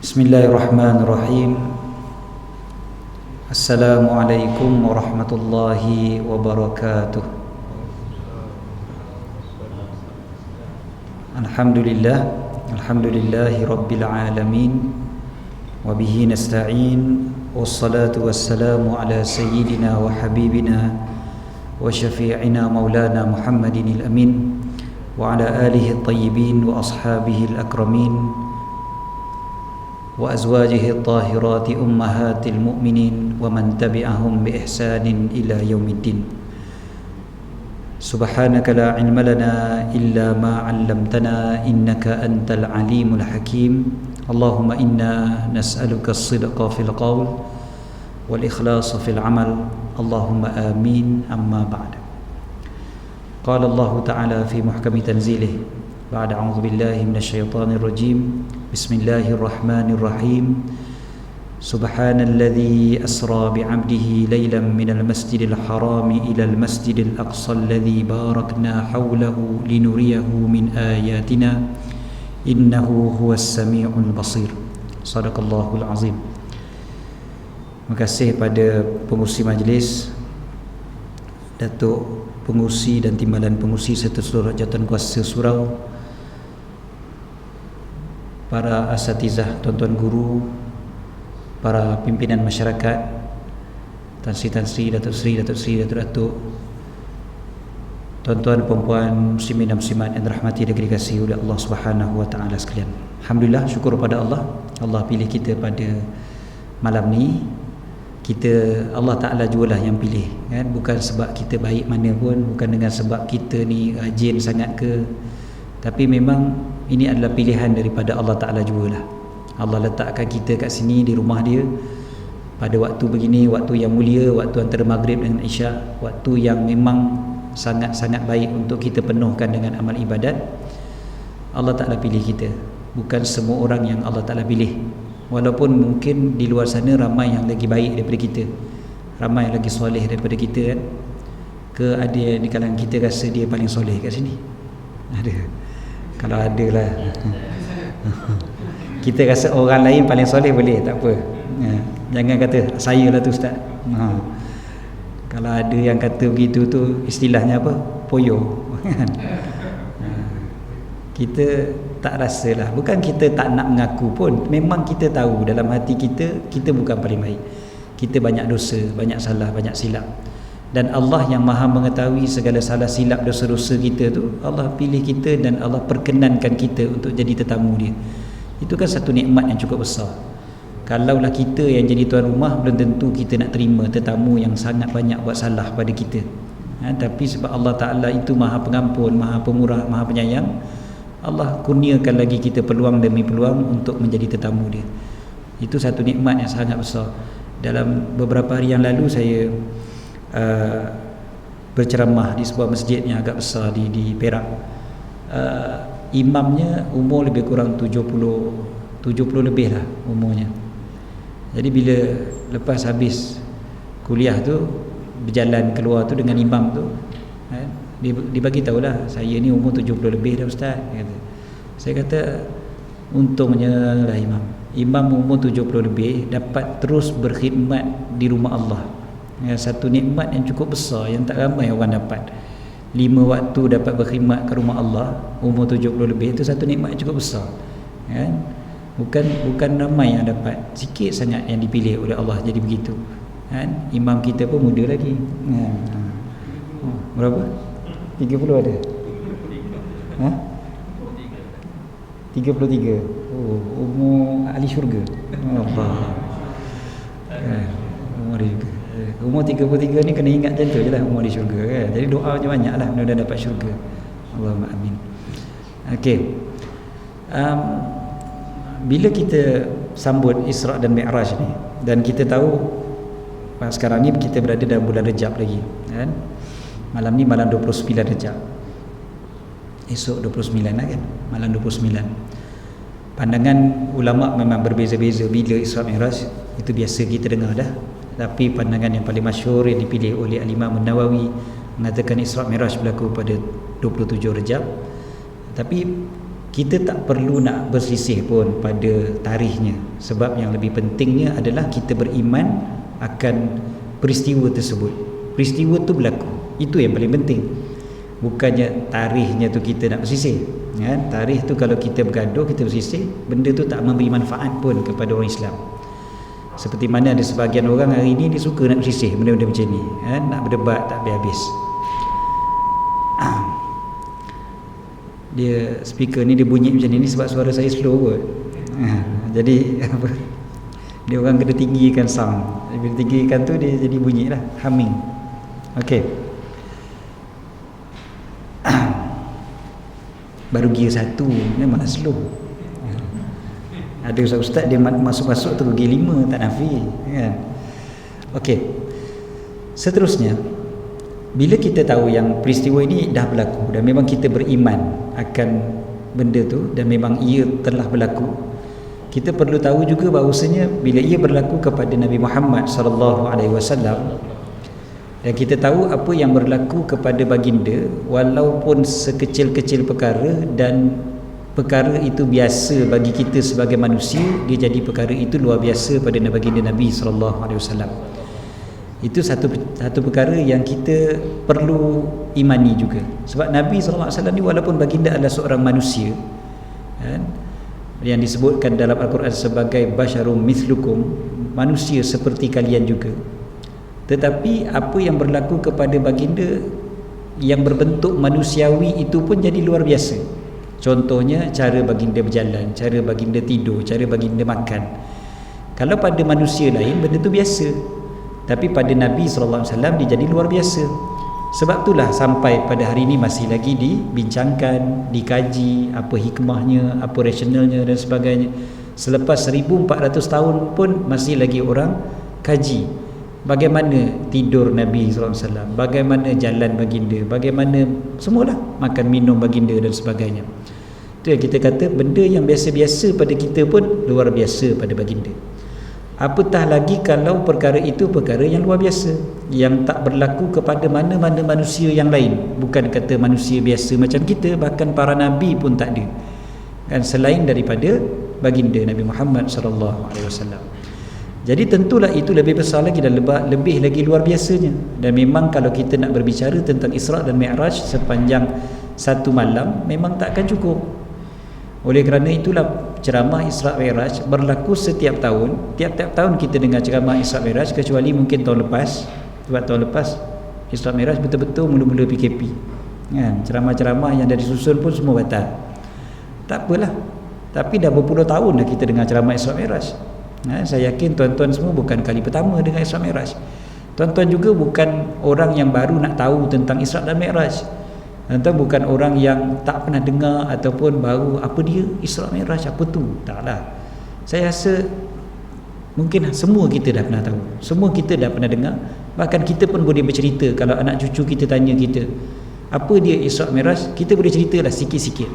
Bismillahirrahmanirrahim. Assalamualaikum warahmatullahi wabarakatuh. Alhamdulillahi rabbil alamin. Wabihi nasta'in. Wassalatu wassalamu ala sayyidina wa habibina wa syafi'ina maulana Muhammadin al-amin wa ala alihi at-tayyibin wa ashabihi al-akramin wa azwajihi at-tahirati ummahatil mu'minin wa man tabi'ahum bi ihsanin ila yaumiddin. Subhanaka la ilma lana illa ma 'allamtana innaka antal alimul hakim. Allahumma inna nas'aluka as-sidqa fil qawl wal ikhlasa fil amal. Allahumma amin. Amma ba'd. Qala Allah Ta'ala fi muhkami tanzilih ba'da a'udzu billahi minasy syaithanir rajim. Bismillahirrahmanirrahim. Subhanalladzi asra bi'abdihi lailan minal masjidil harami ilal masjidil aqsa alladzi barakna hawlahu linuriyahu min ayatina innahu huwas samiul basir. Sadaqallahul azim. Terima kasih pada pengurusi majlis, Datuk Pengurusi dan Timbalan Pengurusi serta seluruh jawatankuasa surau, para asatizah, tuan-tuan guru, para pimpinan masyarakat, Tan Sri, Datuk Sri, Datuk, tuan-tuan, puan-puan, muslimin dan muslimat yang dirahmati dan dikasihi oleh Allah Subhanahu wa taala sekalian. Alhamdulillah, syukur pada Allah. Allah pilih kita pada malam ni. Allah Ta'ala jualah yang pilih, kan? Bukan sebab kita baik mana pun, bukan dengan sebab kita ni rajin sangat ke, tapi memang ini adalah pilihan daripada Allah Ta'ala jualah. Allah letakkan kita kat sini di rumah dia pada waktu begini, waktu yang mulia, waktu antara maghrib dengan isyak, waktu yang memang sangat-sangat baik untuk kita penuhkan dengan amal ibadat. Allah Ta'ala pilih kita, bukan semua orang yang Allah Ta'ala pilih. Walaupun mungkin di luar sana ramai yang lagi baik daripada kita, ramai yang lagi soleh daripada kita, kan? Ke ada di kalangan kita rasa dia paling soleh kat sini? Ada? Kalau ada lah. Kita rasa orang lain paling soleh boleh, tak apa. Jangan kata saya lah tu ustaz. Kalau ada yang kata begitu tu, istilahnya apa? Poyo. Kita tak rasalah. Bukan kita tak nak mengaku pun, memang kita tahu dalam hati kita bukan paling baik. Kita banyak dosa, banyak salah, banyak silap. Dan Allah yang maha mengetahui segala salah silap dosa-dosa kita tu, Allah pilih kita dan Allah perkenankan kita untuk jadi tetamu dia. Itu kan satu nikmat yang cukup besar. Kalaulah kita yang jadi tuan rumah, belum tentu kita nak terima tetamu yang sangat banyak buat salah pada kita. Tapi sebab Allah Ta'ala itu maha pengampun, maha pemurah, maha penyayang, Allah kurniakan lagi kita peluang demi peluang untuk menjadi tetamu dia. Itu satu nikmat yang sangat besar. Dalam beberapa hari yang lalu saya berceramah di sebuah masjid yang agak besar di Perak. Imamnya umur lebih kurang 70 lebih lah umurnya. Jadi bila lepas habis kuliah tu, berjalan keluar tu dengan imam tu, dia bagi tahulah, saya ni umur 70 lebih dah ustaz, kata. Saya kata untungnya lah imam umur 70 lebih dapat terus berkhidmat di rumah Allah. Satu nikmat yang cukup besar yang tak ramai orang dapat. 5 waktu dapat berkhidmat ke rumah Allah umur 70 lebih, itu satu nikmat yang cukup besar, kan? Bukan ramai yang dapat, sikit sangat yang dipilih oleh Allah jadi begitu, kan? Imam kita pun muda lagi. Berapa? 30 ada? 33. Umur ahli syurga. Allah. Umur ahli syurga. Umur 33 ni kena ingat macam tu je lah, umur ahli syurga, kan? Jadi doa macam banyak lah mudah-mudahan dapat syurga. Allahumma amin. Okey. Bila kita sambut Isra' dan Mi'raj ni, dan kita tahu sekarang ni kita berada dalam bulan Rejab lagi, kan? Malam ni malam 29 Rejab. Esok 29 lah, kan? Malam 29. Pandangan ulama memang berbeza-beza bila Isra' Mi'raj, itu biasa kita dengar dah. Tapi pandangan yang paling masyhur yang dipilih oleh Al-Imam An-Nawawi mengatakan Isra' Mi'raj berlaku pada 27 Rejab. Tapi kita tak perlu nak berselisih pun pada tarikhnya, sebab yang lebih pentingnya adalah kita beriman akan peristiwa tersebut. Peristiwa tu berlaku, itu yang paling penting, bukannya tarikhnya tu kita nak bersisih kan. Tarikh tu kalau kita bergaduh, kita bersisih, benda tu tak memberi manfaat pun kepada orang Islam. Seperti mana ada sebahagian orang hari ini dia suka nak bersisih benda-benda macam ni kan, nak berdebat tak habis-habis. Dia speaker ni dia bunyi macam ni sebab suara saya slow kot. Jadi apa, dia orang kena tinggikan sound. Bila tinggikan tu dia jadi bunyi lah, humming. Okey. Baru gear 1 memang slow. Ada ustaz dia masuk-masuk tu gear 5 tak nafi kan. Okey. Seterusnya, bila kita tahu yang peristiwa ini dah berlaku dan memang kita beriman akan benda tu dan memang ia telah berlaku, kita perlu tahu juga bahawasanya bila ia berlaku kepada Nabi Muhammad sallallahu alaihi wasallam, dan kita tahu apa yang berlaku kepada baginda, walaupun sekecil-kecil perkara dan perkara itu biasa bagi kita sebagai manusia, dia jadi perkara itu luar biasa pada baginda Nabi sallallahu alaihi wasallam. Itu satu perkara yang kita perlu imani juga. Sebab Nabi sallallahu alaihi wasallam ni walaupun baginda adalah seorang manusia kan, yang disebutkan dalam Al-Quran sebagai basyarum mithlukum, manusia seperti kalian juga, tetapi apa yang berlaku kepada baginda yang berbentuk manusiawi itu pun jadi luar biasa. Contohnya cara baginda berjalan, cara baginda tidur, cara baginda makan. Kalau pada manusia lain benda tu biasa, tapi pada Nabi SAW dia jadi luar biasa. Sebab itulah sampai pada hari ini masih lagi dibincangkan, dikaji apa hikmahnya, apa rasionalnya dan sebagainya. Selepas 1400 tahun pun masih lagi orang kaji bagaimana tidur Nabi SAW, bagaimana jalan baginda, bagaimana semualah makan minum baginda dan sebagainya. Itu yang kita kata benda yang biasa-biasa pada kita pun luar biasa pada baginda. Apatah lagi kalau perkara itu perkara yang luar biasa, yang tak berlaku kepada mana-mana manusia yang lain. Bukan kata manusia biasa macam kita, bahkan para nabi pun tak ada kan, selain daripada baginda Nabi Muhammad sallallahu alaihi wasallam. Jadi tentulah itu lebih besar lagi dan lebih lagi luar biasanya. Dan memang kalau kita nak berbicara tentang Isra' dan Mi'raj sepanjang satu malam memang takkan cukup. Oleh kerana itulah ceramah Isra' Mi'raj berlaku setiap tahun. Tiap-tiap tahun kita dengar ceramah Isra' Mi'raj, kecuali mungkin tahun lepas. Sebab tahun lepas Isra' Mi'raj betul-betul mula-mula PKP kan, ceramah-ceramah yang dah disusun pun semua batal. Tak apalah, tapi dah berpuluh tahun dah kita dengar ceramah Isra' Mi'raj. Saya yakin tuan-tuan semua bukan kali pertama dengar Isra' Mi'raj. Tuan-tuan juga bukan orang yang baru nak tahu tentang Isra' dan Mi'raj. Tuan-tuan bukan orang yang tak pernah dengar ataupun baru apa dia Isra' Mi'raj, apa tu. Taklah. Saya rasa mungkin semua kita dah pernah tahu, semua kita dah pernah dengar. Bahkan kita pun boleh bercerita. Kalau anak cucu kita tanya kita apa dia Isra' Mi'raj, kita boleh ceritalah sikit-sikit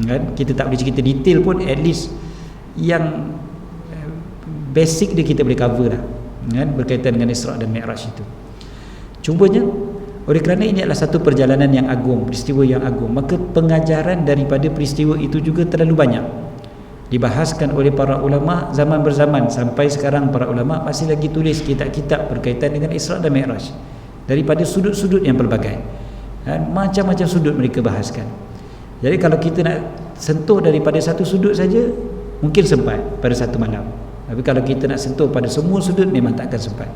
kan. Kita tak boleh cerita detail pun, at least yang basic dia kita boleh cover lah kan, berkaitan dengan Isra' dan Mi'raj itu. Cumanya oleh kerana ini adalah satu perjalanan yang agung, peristiwa yang agung, maka pengajaran daripada peristiwa itu juga terlalu banyak dibahaskan oleh para ulama zaman berzaman. Sampai sekarang para ulama masih lagi tulis kitab-kitab berkaitan dengan Isra' dan Mi'raj daripada sudut-sudut yang pelbagai kan, macam-macam sudut mereka bahaskan. Jadi kalau kita nak sentuh daripada satu sudut saja mungkin sempat pada satu malam, tapi kalau kita nak sentuh pada semua sudut memang tak akan sempat.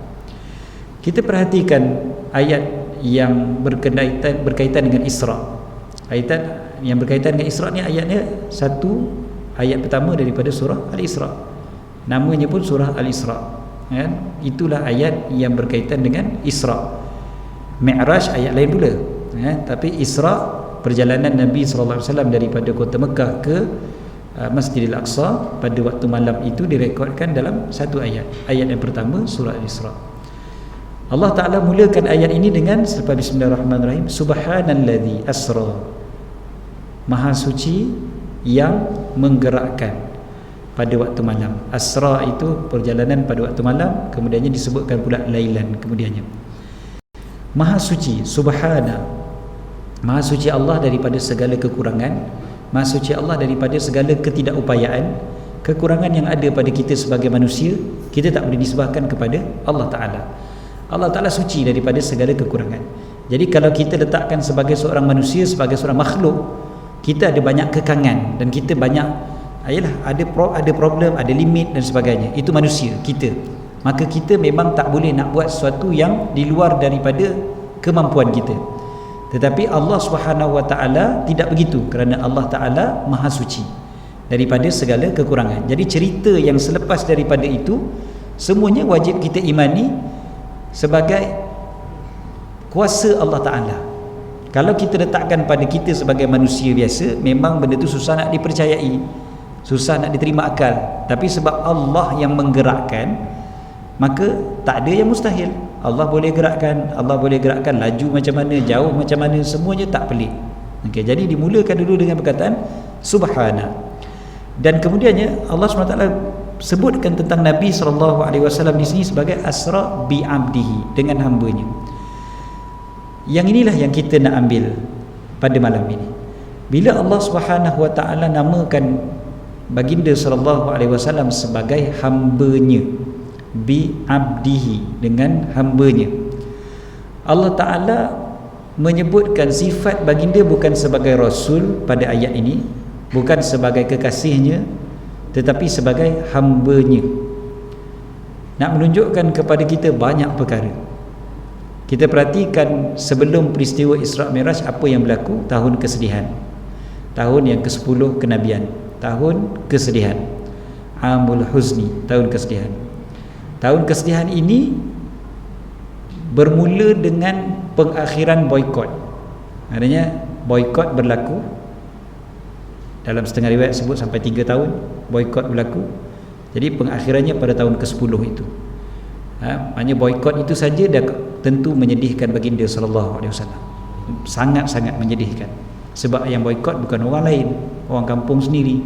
Kita perhatikan ayat yang berkaitan dengan Isra'. Ayat yang berkaitan dengan Isra' ni ayatnya satu, ayat pertama daripada surah Al-Isra'. Namanya pun surah Al-Isra' kan? Itulah ayat yang berkaitan dengan Isra'. Mi'raj ayat lain pula kan? Tapi Isra' perjalanan Nabi SAW daripada kota Mekah ke Masjidil Aqsa pada waktu malam itu direkodkan dalam satu ayat. Ayat yang pertama surah Al-Isra'. Allah Ta'ala mulakan ayat ini dengan selepas Bismillahirrahmanirrahim, Subhanalladzi asra, Maha suci yang menggerakkan pada waktu malam. Asra itu perjalanan pada waktu malam, kemudiannya disebutkan pula lailan kemudiannya. Maha suci, Subhana, Maha suci Allah daripada segala kekurangan, Maha suci Allah daripada segala ketidakupayaan, kekurangan yang ada pada kita sebagai manusia. Kita tak boleh disebabkan kepada Allah Ta'ala. Allah Ta'ala suci daripada segala kekurangan. Jadi kalau kita letakkan sebagai seorang manusia, sebagai seorang makhluk, kita ada banyak kekangan dan kita banyak ada problem, ada limit dan sebagainya. Itu manusia, kita. Maka kita memang tak boleh nak buat sesuatu yang di luar daripada kemampuan kita. Tetapi Allah Subhanahu Wa Taala tidak begitu, kerana Allah Taala Maha Suci daripada segala kekurangan. Jadi cerita yang selepas daripada itu semuanya wajib kita imani sebagai kuasa Allah Ta'ala. Kalau kita letakkan pada kita sebagai manusia biasa, memang benda tu susah nak dipercayai, susah nak diterima akal. Tapi sebab Allah yang menggerakkan, maka tak ada yang mustahil. Allah boleh gerakkan laju macam mana, jauh macam mana, semuanya tak pelik. Okay, jadi dimulakan dulu dengan perkataan Subhana. Dan kemudiannya Allah SWT sebutkan tentang Nabi SAW di sini sebagai asra bi abdihi, dengan hambanya. Yang inilah yang kita nak ambil pada malam ini. Bila Allah SWT namakan baginda SAW sebagai hambanya, bi abdihi, dengan hambanya, Allah Ta'ala menyebutkan sifat baginda bukan sebagai rasul pada ayat ini, bukan sebagai kekasihnya, tetapi sebagai hambanya. Nak menunjukkan kepada kita banyak perkara. Kita perhatikan sebelum peristiwa Isra' Mi'raj apa yang berlaku. Tahun kesedihan, tahun yang ke-10 kenabian, tahun kesedihan, Amul Huzni, tahun kesedihan. Tahun kesedihan ini bermula dengan pengakhiran boikot. Maknanya boikot berlaku, dalam setengah riwayat sebut sampai 3 tahun boikot berlaku. Jadi pengakhirannya pada tahun ke-10 itu. Maknanya boikot itu saja dah tentu menyedihkan baginda SAW. Sangat-sangat menyedihkan. Sebab yang boikot bukan orang lain, orang kampung sendiri,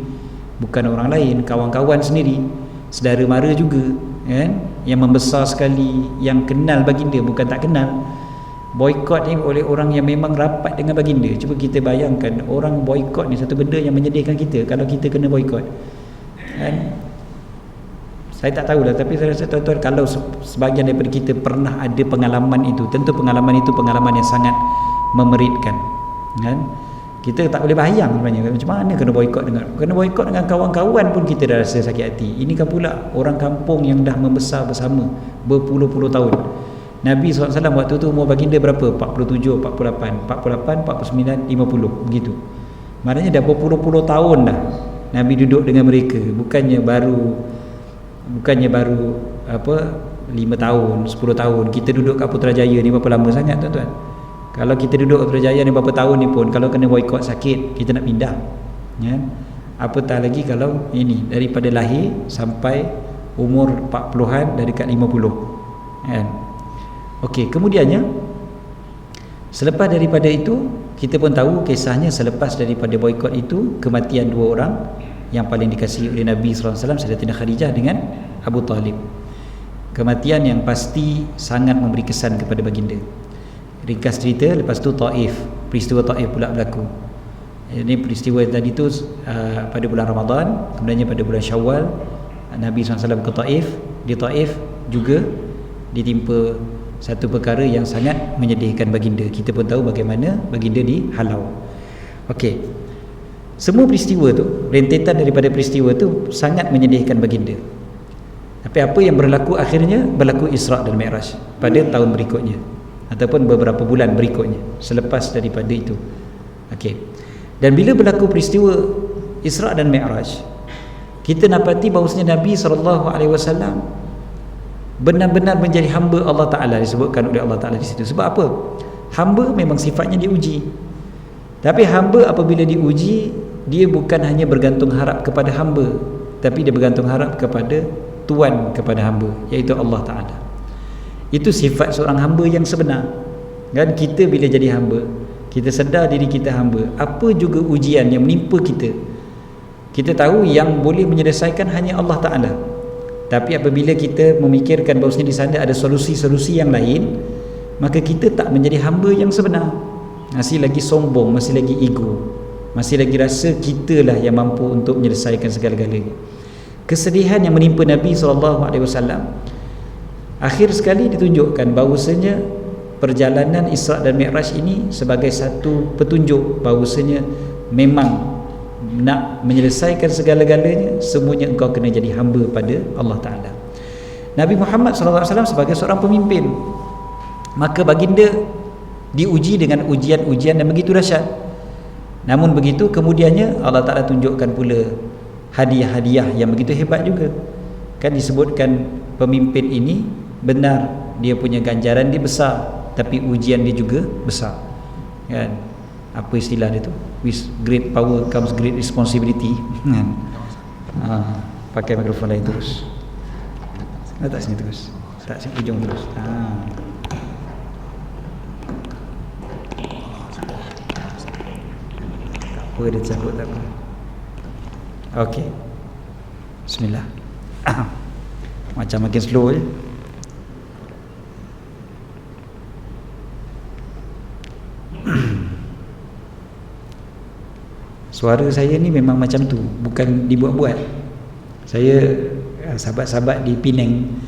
bukan orang lain, kawan-kawan sendiri, saudara mara juga, kan? Yang membesar sekali, yang kenal baginda, bukan tak kenal. Boikot ni oleh orang yang memang rapat dengan baginda. Cuba kita bayangkan, orang boikot ni satu benda yang menyedihkan kita. Kalau kita kena boikot, kan? Saya tak tahulah, tapi saya rasa tuan-tuan, kalau sebahagian daripada kita pernah ada pengalaman itu, tentu pengalaman itu pengalaman yang sangat memeritkan, kan? Kita tak boleh bayang sebenarnya macam mana kena boikot dengan kawan-kawan pun kita dah rasa sakit hati. Ini kan pula orang kampung yang dah membesar bersama berpuluh-puluh tahun. Nabi SAW waktu tu umur baginda berapa? 47, 48, 49, 50, begitu. Maknanya dah berpuluh-puluh tahun dah Nabi duduk dengan mereka. Bukannya baru 5 tahun, 10 tahun. Kita duduk kat Putrajaya ni berapa lama sangat, tuan-tuan? Kalau kita duduk kat Putrajaya ni berapa tahun ni pun, kalau kena boikot sakit, kita nak pindah, ya? Apatah lagi kalau ini daripada lahir sampai umur 40-an, dari dekat 50, kan? Okey, kemudiannya selepas daripada itu, kita pun tahu kisahnya. Selepas daripada boikot itu, kematian 2 orang yang paling dikasihi oleh Nabi SAW, Sayyidatina Khadijah dengan Abu Talib. Kematian yang pasti sangat memberi kesan kepada baginda. Ringkas cerita, lepas tu Taif, peristiwa Taif pula berlaku. Ini peristiwa tadi tu pada bulan Ramadan, kemudiannya pada bulan Syawal Nabi SAW ke Taif. Di Taif juga ditimpa satu perkara yang sangat menyedihkan baginda. Kita pun tahu bagaimana baginda dihalau. Okey, semua peristiwa tu, rentetan daripada peristiwa tu sangat menyedihkan baginda. Tapi apa yang berlaku akhirnya? Berlaku Isra' dan Mi'raj pada tahun berikutnya, ataupun beberapa bulan berikutnya selepas daripada itu. Okey, dan bila berlaku peristiwa Isra' dan Mi'raj, kita dapati bahawasanya Nabi SAW benar-benar menjadi hamba Allah Ta'ala, disebutkan oleh Allah Ta'ala di situ. Sebab apa? Hamba memang sifatnya diuji. Tapi hamba apabila diuji, dia bukan hanya bergantung harap kepada hamba, tapi dia bergantung harap kepada Tuan kepada hamba, iaitu Allah Ta'ala. Itu sifat seorang hamba yang sebenar, kan? Kita bila jadi hamba, kita sedar diri kita hamba. Apa juga ujian yang menimpa kita, kita tahu yang boleh menyelesaikan hanya Allah Ta'ala. Tapi apabila kita memikirkan bahawasanya di sana ada solusi-solusi yang lain, maka kita tak menjadi hamba yang sebenar, masih lagi sombong, masih lagi ego, masih lagi rasa kitalah yang mampu untuk menyelesaikan segala-galanya. Kesedihan yang menimpa Nabi SAW akhir sekali ditunjukkan bahawasanya perjalanan Isra' dan Mi'raj ini sebagai satu petunjuk bahawasanya memang nak menyelesaikan segala-galanya, semuanya engkau kena jadi hamba pada Allah Ta'ala. Nabi Muhammad SAW sebagai seorang pemimpin, maka baginda diuji dengan ujian-ujian yang begitu dahsyat. Namun begitu kemudiannya Allah Ta'ala tunjukkan pula hadiah-hadiah yang begitu hebat juga. Kan disebutkan pemimpin ini benar, dia punya ganjaran dia besar, tapi ujian dia juga besar. Kan? Apa istilah dia tu? With great power comes great responsibility. Kan? Pakai mikrofon lain terus. Tak sini terus. Tak sini ujung terus. Tak apa dia cabut, tak apa. Okey. Bismillah. Macam makin slow je. Suara saya ni memang macam tu, bukan dibuat-buat. Saya, sahabat-sahabat di Penang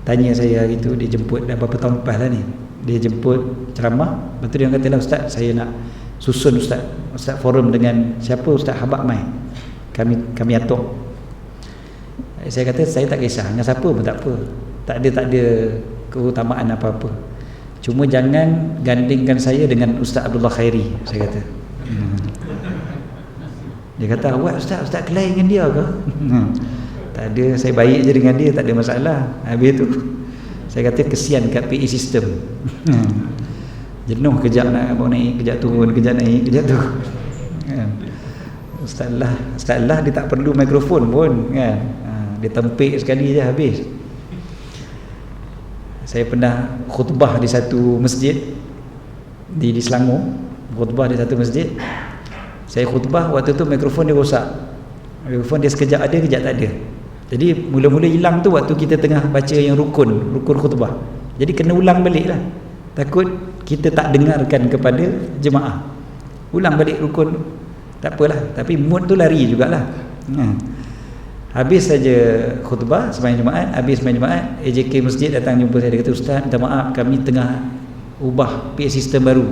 tanya saya hari tu, dia jemput dah berapa tahun lepas lah ni, dia jemput ceramah. Lepas tu dia kata lah, Ustaz, saya nak susun Ustaz forum dengan siapa? Ustaz Habak mai, kami atur. Saya kata saya tak kisah dengan siapa pun tak apa, tak ada keutamaan apa-apa, cuma jangan gandingkan saya dengan Ustaz Abdullah Khairi. Saya kata dia kata, awak Ustaz kelain dengan dia ke? Tak ada, saya baik je dengan dia, tak ada masalah. Habis tu saya kata kesian kat PA system. Jenuh kejap nak bawa naik, kejap turun, kejap naik, kejap tu. Ustaz lah dia tak perlu mikrofon pun kan. Dia tempik sekali je habis. Saya pernah khutbah di satu masjid di Selangor, khutbah di satu masjid. Saya khutbah, waktu tu mikrofon dia rosak. Mikrofon dia sekejap ada, kejap tak ada. Jadi mula-mula hilang tu waktu kita tengah baca yang rukun khutbah. Jadi kena ulang balik lah, takut kita tak dengarkan kepada jemaah. Ulang balik rukun, tak apalah, tapi mood tu lari jugalah. Habis saja khutbah sembahyang Jumaat, habis sembahyang Jumaat, AJK masjid datang jumpa saya. Dia kata, Ustaz, minta maaf, kami tengah ubah PA sistem baru,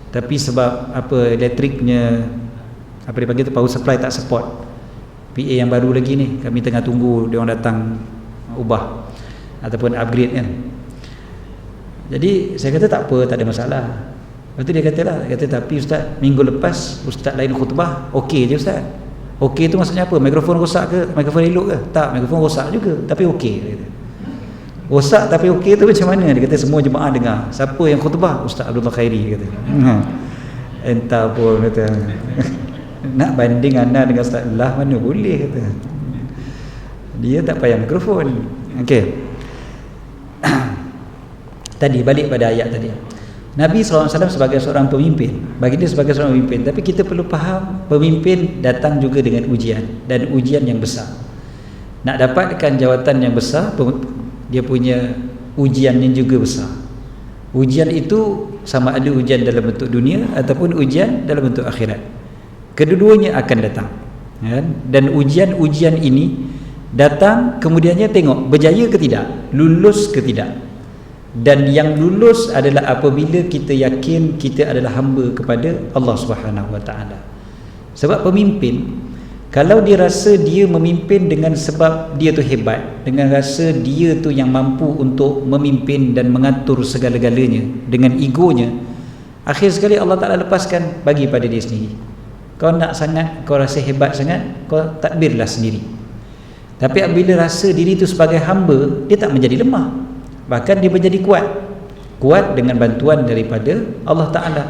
tapi sebab elektriknya, apa dia panggil tu, power supply tak support PA yang baru lagi ni, kami tengah tunggu dia orang datang ubah ataupun upgrade kan. Jadi saya kata tak apa, tak ada masalah. Lepas tu dia kata tapi Ustaz, minggu lepas Ustaz lain khutbah okey je Ustaz. Okey tu maksudnya apa? Mikrofon rosak ke? Mikrofon elok ke? Tak, mikrofon rosak juga tapi okey, dia kata. Rosak tapi okey tu macam mana? Dia kata semua jemaah dengar. Siapa yang khutbah? Ustaz Abdullah Khairi, kata. Entah pun, kata. Nak banding anda dengan Ustaz lah, mana boleh, kata. Dia tak payah mikrofon. Okey. Tadi balik pada ayat tadi. Nabi SAW sebagai seorang pemimpin, bagi dia sebagai seorang pemimpin, tapi kita perlu faham pemimpin datang juga dengan ujian, dan ujian yang besar. Nak dapatkan jawatan yang besar, dia punya ujiannya juga besar. Ujian itu sama ada ujian dalam bentuk dunia ataupun ujian dalam bentuk akhirat. Kedua-duanya akan datang, dan ujian-ujian ini datang, kemudiannya tengok berjaya ke tidak, lulus ke tidak. Dan yang lulus adalah apabila kita yakin kita adalah hamba kepada Allah Subhanahu Wa Taala. Sebab pemimpin, kalau dia rasa dia memimpin dengan sebab dia tu hebat, dengan rasa dia tu yang mampu untuk memimpin dan mengatur segala-galanya dengan egonya, akhir sekali Allah Ta'ala lepaskan bagi pada dia sendiri. Kau nak sangat, kau rasa hebat sangat, kau tadbirlah sendiri. Tapi apabila rasa diri itu sebagai hamba, dia tak menjadi lemah, bahkan dia menjadi kuat dengan bantuan daripada Allah Ta'ala.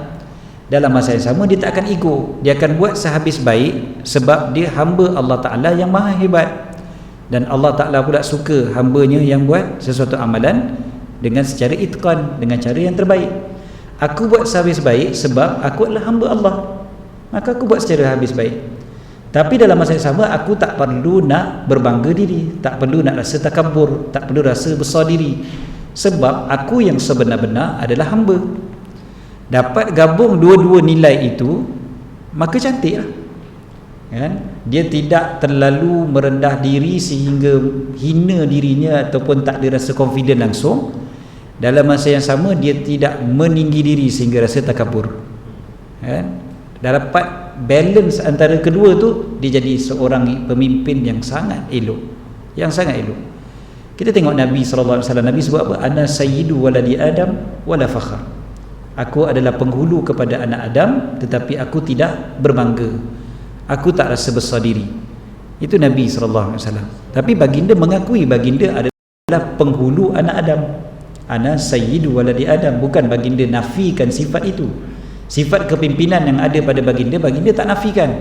Dalam masa yang sama dia tak akan ego, dia akan buat sehabis baik sebab dia hamba Allah Ta'ala yang maha hebat. Dan Allah Ta'ala pula suka hambanya yang buat sesuatu amalan dengan secara itqan, dengan cara yang terbaik. Aku buat sehabis baik sebab aku adalah hamba Allah, maka aku buat secara habis baik. Tapi dalam masa yang sama aku tak perlu nak berbangga diri, tak perlu nak rasa takabur, tak perlu rasa besar diri, sebab aku yang sebenar-benar adalah hamba. Dapat gabung dua-dua nilai itu, maka cantik lah, kan? Dia tidak terlalu merendah diri sehingga hina dirinya ataupun tak ada rasa confident langsung. Dalam masa yang sama dia tidak meninggi diri sehingga rasa takabur, kan? Dah dapat balance antara kedua tu, dia jadi seorang pemimpin yang sangat elok, yang sangat elok. Kita tengok Nabi SAW, Nabi sebut apa? Ana sayyidu waladi Adam wala fakhar. Aku adalah penghulu kepada anak Adam, tetapi aku tidak berbangga, aku tak rasa besar diri. Itu Nabi SAW. Tapi baginda mengakui baginda adalah penghulu anak Adam. Ana sayyidu waladi Adam. Bukan baginda nafikan sifat itu. Sifat kepimpinan yang ada pada baginda, baginda tak nafikan.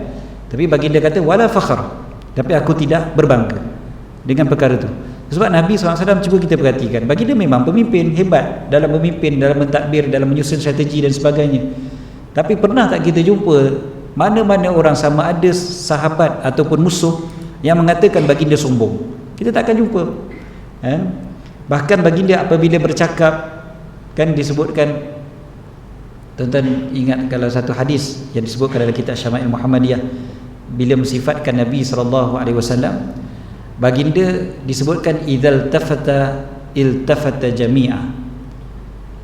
Tapi baginda kata wala fakhar, tapi aku tidak berbangga dengan perkara itu. Sebab Nabi SAW, cuba kita perhatikan, baginda memang pemimpin hebat dalam memimpin, dalam mentadbir, dalam menyusun strategi dan sebagainya. Tapi pernah tak kita jumpa mana-mana orang, sama ada sahabat ataupun musuh, yang mengatakan baginda sombong? Kita tak akan jumpa, kan? Bahkan baginda apabila bercakap, kan disebutkan, tuan-tuan ingat kalau satu hadis yang disebutkan dalam kitab Syama'il Muhammadiyah, bila mensifatkan Nabi SAW, baginda disebutkan idzal tafata iltafata jami'a.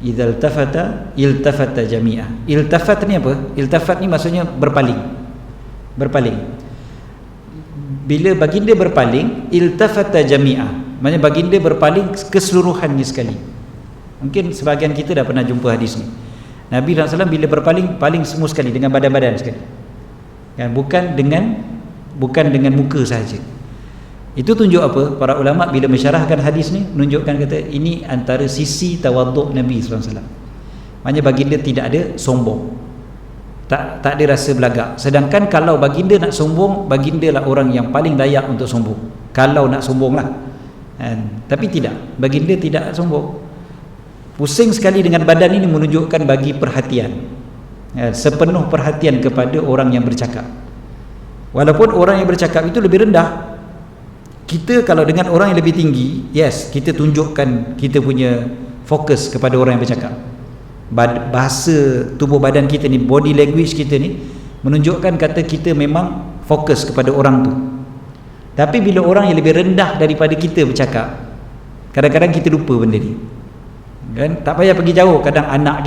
Idzal tafata iltafata jami'a. Iltafat ni apa? Iltafat ni maksudnya berpaling. Berpaling. Bila baginda berpaling, iltafata jami'a, maksudnya baginda berpaling keseluruhannya sekali. Mungkin sebahagian kita dah pernah jumpa hadis ni. Nabi SAW bila berpaling, paling semua sekali, dengan badan-badan sekali, kan? Bukan dengan muka sahaja. Itu tunjuk apa? Para ulama bila mensyarahkan hadis ni menunjukkan, kata ini antara sisi tawaduk Nabi SAW. Maknanya baginda tidak ada sombong, tak ada rasa belagak. Sedangkan kalau baginda nak sombong, baginda lah orang yang paling layak untuk sombong, kalau nak sombong lah, kan? Tapi tidak, baginda tidak sombong. Pusing sekali dengan badan ini menunjukkan bagi perhatian, ya, sepenuh perhatian kepada orang yang bercakap. Walaupun orang yang bercakap itu lebih rendah, kita kalau dengan orang yang lebih tinggi, yes, kita tunjukkan kita punya fokus kepada orang yang bercakap. Bahasa tubuh badan kita ni, body language kita ni menunjukkan kata kita memang fokus kepada orang tu. Tapi bila orang yang lebih rendah daripada kita bercakap, kadang-kadang kita lupa benda ni, kan? Tak payah pergi jauh, kadang anak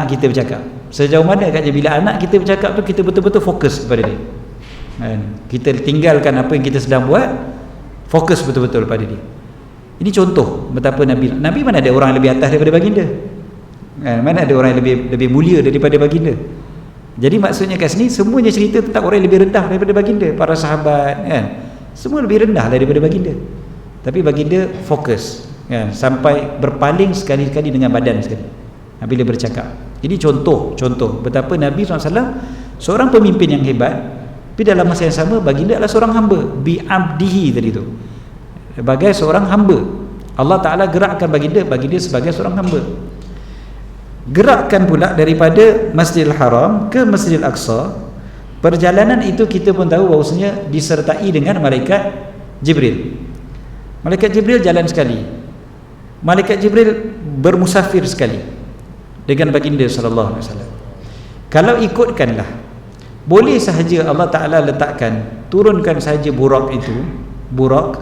kita bercakap, sejauh mana katnya bila anak kita bercakap tu kita betul-betul fokus kepada dia, kan? Kita tinggalkan apa yang kita sedang buat, fokus betul-betul pada dia. Ini contoh betapa Nabi mana ada orang yang lebih atas daripada baginda, kan? Mana ada orang yang lebih mulia daripada baginda. Jadi maksudnya kat sini semuanya cerita tentang orang yang lebih rendah daripada baginda. Para sahabat, kan, semua lebih rendah daripada baginda, tapi baginda fokus, kan? Sampai berpaling sekali-kali dengan badan sekali bila bercakap. Jadi contoh betapa Nabi SAW seorang pemimpin yang hebat, tapi dalam masa yang sama baginda adalah seorang hamba, bi'abdihi tadi tu, sebagai seorang hamba. Allah Ta'ala gerakkan baginda sebagai seorang hamba. Gerakkan pula daripada Masjidil Haram ke Masjidil Aqsa. Perjalanan itu kita pun tahu bahawasanya disertai dengan malaikat Jibril. Malaikat Jibril jalan sekali, malaikat Jibril bermusafir sekali dengan baginda SAW. Kalau ikutkanlah, boleh sahaja Allah Ta'ala letakkan, turunkan sahaja burak itu, burak,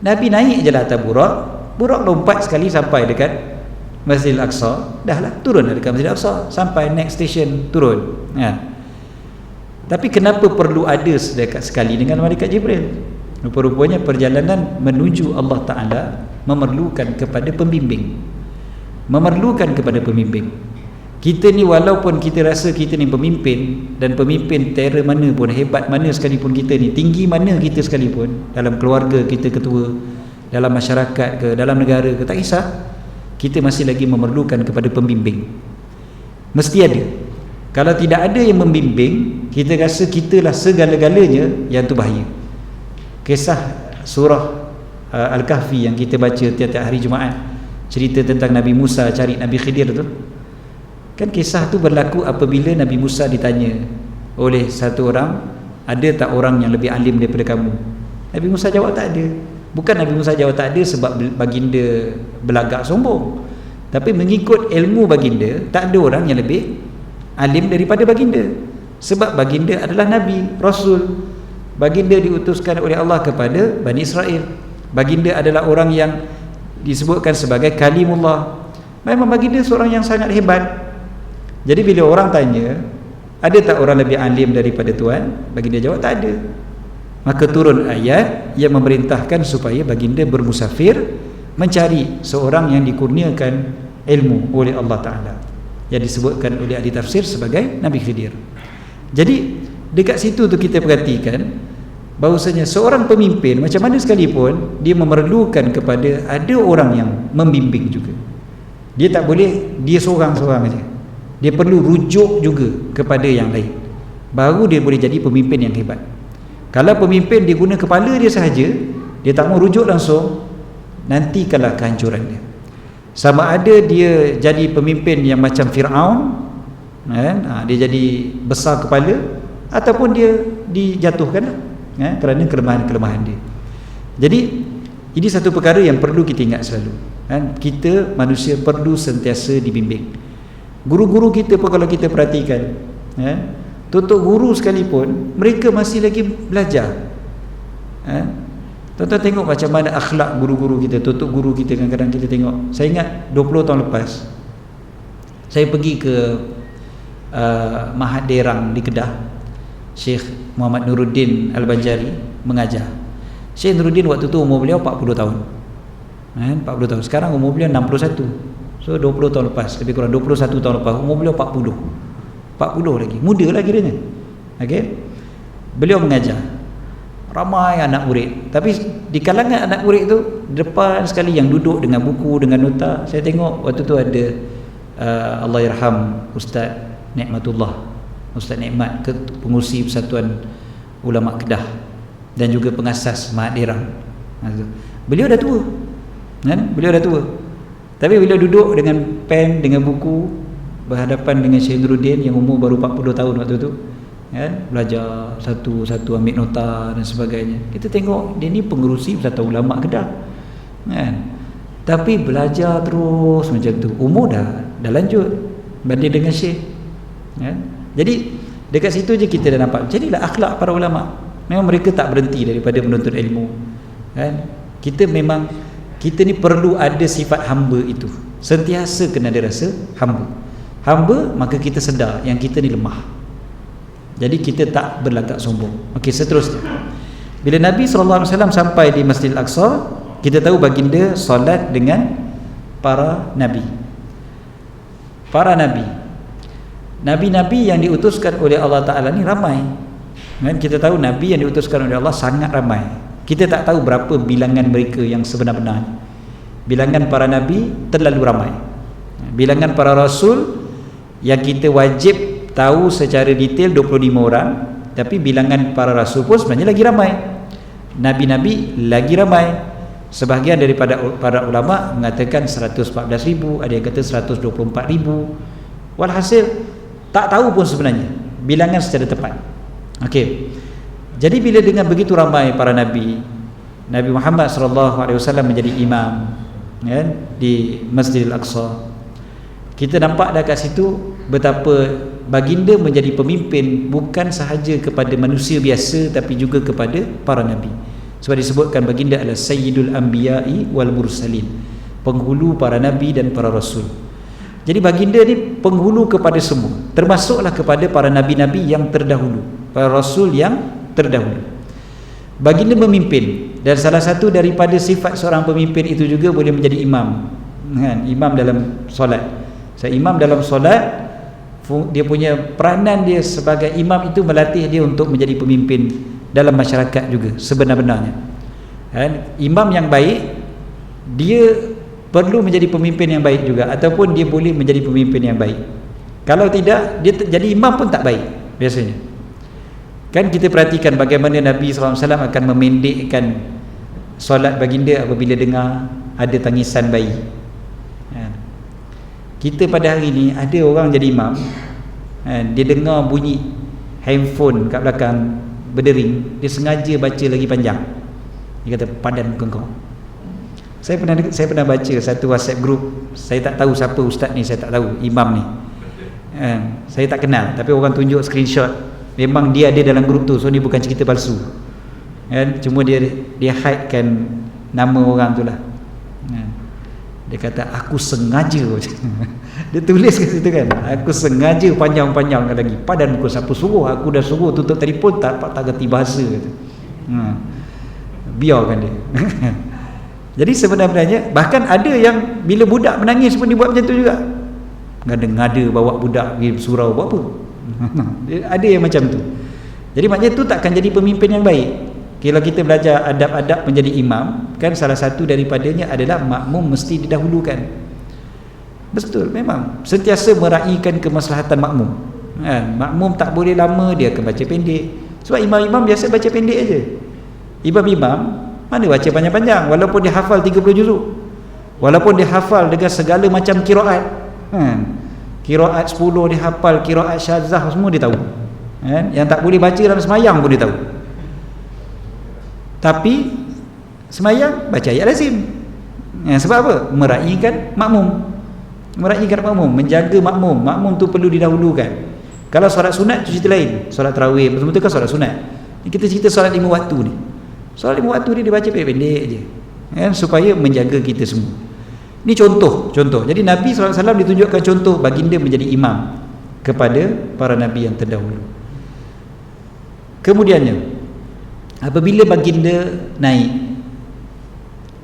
Nabi naik je lah atas burak lompat sekali sampai dekat Masjidil Aqsa, dah lah turun dekat Masjidil Aqsa, sampai next station turun, ya. Tapi kenapa perlu ada sedekat sekali dengan malaikat Jibril? Rupa-rupanya perjalanan menuju Allah Ta'ala memerlukan kepada pembimbing, Kita ni walaupun kita rasa kita ni pemimpin, dan pemimpin terror mana pun, hebat mana sekalipun kita ni, tinggi mana kita sekalipun, dalam keluarga kita ketua, dalam masyarakat ke, dalam negara ke, tak kisah, kita masih lagi memerlukan kepada pembimbing. Mesti ada. Kalau tidak ada yang membimbing, kita rasa kitalah segala-galanya, yang tu bahaya. Kisah surah Al-Kahfi yang kita baca tiap-tiap hari Jumaat, cerita tentang Nabi Musa cari Nabi Khidir tu, kan kisah tu berlaku apabila Nabi Musa ditanya oleh satu orang, ada tak orang yang lebih alim daripada kamu? Nabi Musa jawab tak ada. Bukan Nabi Musa jawab tak ada sebab baginda belagak sombong, tapi mengikut ilmu baginda, tak ada orang yang lebih alim daripada baginda. Sebab baginda adalah Nabi, Rasul. Baginda diutuskan oleh Allah kepada Bani Israel. Baginda adalah orang yang disebutkan sebagai kalimullah. Memang baginda seorang yang sangat hebat. Jadi bila orang tanya, ada tak orang lebih alim daripada Tuhan? Baginda jawab, tak ada. Maka turun ayat yang memerintahkan supaya baginda bermusafir mencari seorang yang dikurniakan ilmu oleh Allah Ta'ala, yang disebutkan oleh ahli tafsir sebagai Nabi Khidir. Jadi dekat situ tu kita perhatikan bahawasanya seorang pemimpin macam mana sekalipun dia memerlukan kepada ada orang yang membimbing juga. Dia tak boleh dia seorang-seorang saja. Dia perlu rujuk juga kepada yang lain, baru dia boleh jadi pemimpin yang hebat. Kalau pemimpin dia guna kepala dia sahaja, dia tak mau rujuk langsung, nanti kalah kehancuran dia. Sama ada dia jadi pemimpin yang macam Fir'aun, dia jadi besar kepala, ataupun dia dijatuhkan kerana kelemahan-kelemahan dia. Jadi ini satu perkara yang perlu kita ingat selalu. Kita manusia perlu sentiasa dibimbing. Guru-guru kita pun kalau kita perhatikan, tutup guru sekalipun mereka masih lagi belajar. Tuan-tuan tengok macam mana akhlak guru-guru kita, tutup guru kita. Kadang-kadang kita tengok. Saya ingat 20 tahun lepas saya pergi ke Mahat Derang di Kedah. Syekh Muhammad Nuruddin Al-Banjari mengajar. Syekh Nuruddin waktu tu umur beliau 40 tahun. 40 tahun. Sekarang umur beliau 61. So 20 tahun lepas, lebih kurang 21 tahun lepas, umur beliau 40 lagi, muda lah kiranya. Okay? Beliau mengajar ramai anak murid. Tapi di kalangan anak murid tu, depan sekali yang duduk dengan buku, dengan nota, saya tengok waktu tu ada Allahyarham Ustaz Nikmatullah, Ustaz Nikmat, pengurusi Persatuan Ulama Kedah dan juga pengasas Mahat Derang. Beliau dah tua, beliau dah tua. Tapi beliau duduk dengan pen, dengan buku, berhadapan dengan Syekh Nuruddin yang umur baru 40 tahun waktu tu, belajar satu-satu, ambil nota dan sebagainya. Kita tengok dia ni pengerusi Persatuan Ulama Kedah, tapi belajar terus macam tu. Umur dah lanjut banding dengan Syekh. Jadi dekat situ je kita dah nampak. Jadilah akhlak para ulama. Memang mereka tak berhenti daripada menuntut ilmu. Kita ni perlu ada sifat hamba itu. Sentiasa kena ada rasa hamba, maka kita sedar yang kita ni lemah. Jadi kita tak berlagak sombong. Okey, seterusnya. Bila Nabi SAW sampai di Masjidil Aqsa, kita tahu baginda solat dengan para nabi. Nabi-nabi yang diutuskan oleh Allah Ta'ala ni ramai. Kita tahu nabi yang diutuskan oleh Allah sangat ramai. Kita tak tahu berapa bilangan mereka yang sebenar-benarnya. Bilangan para nabi terlalu ramai. Bilangan para rasul yang kita wajib tahu secara detail 25 orang, tapi bilangan para rasul pun sebenarnya lagi ramai. Nabi-nabi lagi ramai. Sebahagian daripada para ulama mengatakan 114,000, ada yang kata 124,000. Walhasil tak tahu pun sebenarnya bilangan secara tepat. Okey. Jadi bila dengan begitu ramai para nabi, Nabi Muhammad SAW menjadi imam di Masjidil Aqsa. Kita nampak dekat situ betapa baginda menjadi pemimpin bukan sahaja kepada manusia biasa, tapi juga kepada para nabi. Sebab disebutkan baginda adalah Sayyidul Anbiya'i wal Mursalin, penghulu para nabi dan para rasul. Jadi baginda ni penghulu kepada semua, termasuklah kepada para nabi-nabi yang terdahulu, para rasul yang terdahulu. Baginda memimpin, dan salah satu daripada sifat seorang pemimpin itu juga boleh menjadi imam. Imam dalam solat. Imam dalam solat, dia punya peranan dia sebagai imam itu melatih dia untuk menjadi pemimpin dalam masyarakat juga sebenar-benarnya. Imam yang baik, dia perlu menjadi pemimpin yang baik juga, ataupun dia boleh menjadi pemimpin yang baik. Kalau tidak, dia jadi imam pun tak baik biasanya. Kan kita perhatikan bagaimana Nabi SAW akan memendekkan solat baginda apabila dengar ada tangisan bayi. Kita pada hari ni ada orang jadi imam, dia dengar bunyi handphone kat belakang berdering, dia sengaja baca lagi panjang. Dia kata, padan muka kau. Saya pernah baca satu WhatsApp group. Saya tak tahu siapa ustaz ni, saya tak tahu imam ni. Saya tak kenal, tapi orang tunjuk screenshot, memang dia ada dalam grup tu. So ni bukan cerita palsu, cuma dia hidekan nama orang tu lah. Dia kata aku sengaja dia tulis kat situ kan, aku sengaja panjang-panjang lagi, padan aku siapa suruh, aku dah suruh tutup telefon, tak gerti bahasa kata. Biarkan dia. Jadi sebenarnya bahkan ada yang bila budak menangis pun dia buat macam tu juga, ngada-ngada bawa budak pergi surau buat apa. Ada yang macam tu. Jadi maknanya tu takkan jadi pemimpin yang baik. Kalau kita belajar adab-adab menjadi imam, kan salah satu daripadanya adalah makmum mesti didahulukan. Betul, memang sentiasa meraihkan kemaslahatan makmum. Makmum tak boleh lama, dia akan baca pendek. Sebab imam-imam biasa baca pendek aja. Imam-imam mana baca panjang-panjang, walaupun dia hafal 30 juzuk, walaupun dia hafal dengan segala macam qiraat. Qiraat 10 dia hafal, qiraat syadzah semua dia tahu. Yang tak boleh baca dalam semayang pun dia tahu. Tapi semayang baca ayat lazim. Sebab apa? Meraihkan makmum. Meraihkan makmum, menjaga makmum. Makmum tu perlu didahulukan. Kalau solat sunat tu cerita lain. Solat tarawih betul-betul kan solat sunat. Kita cerita solat 5 waktu ni. Solat 5 waktu ni dia baca pendek-pendek je, supaya menjaga kita semua. Ini contoh. Jadi Nabi SAW ditunjukkan contoh baginda menjadi imam kepada para Nabi yang terdahulu. Kemudiannya, apabila baginda naik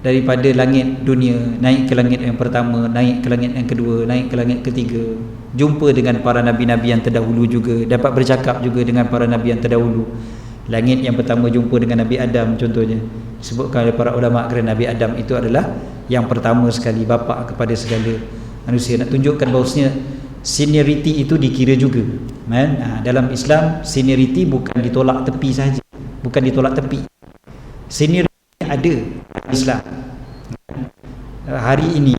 daripada langit dunia, naik ke langit yang pertama, naik ke langit yang kedua, naik ke langit ketiga, jumpa dengan para Nabi-Nabi yang terdahulu juga, dapat bercakap juga dengan para Nabi yang terdahulu. Langit yang pertama jumpa dengan Nabi Adam contohnya, disebutkan oleh para ulama kerana Nabi Adam itu adalah yang pertama sekali, bapa kepada segala manusia. Nak tunjukkan bahawasanya seniority itu dikira juga. Dalam Islam seniority bukan ditolak tepi saja, bukan ditolak tepi. Seniority ada dalam Islam. Hari ini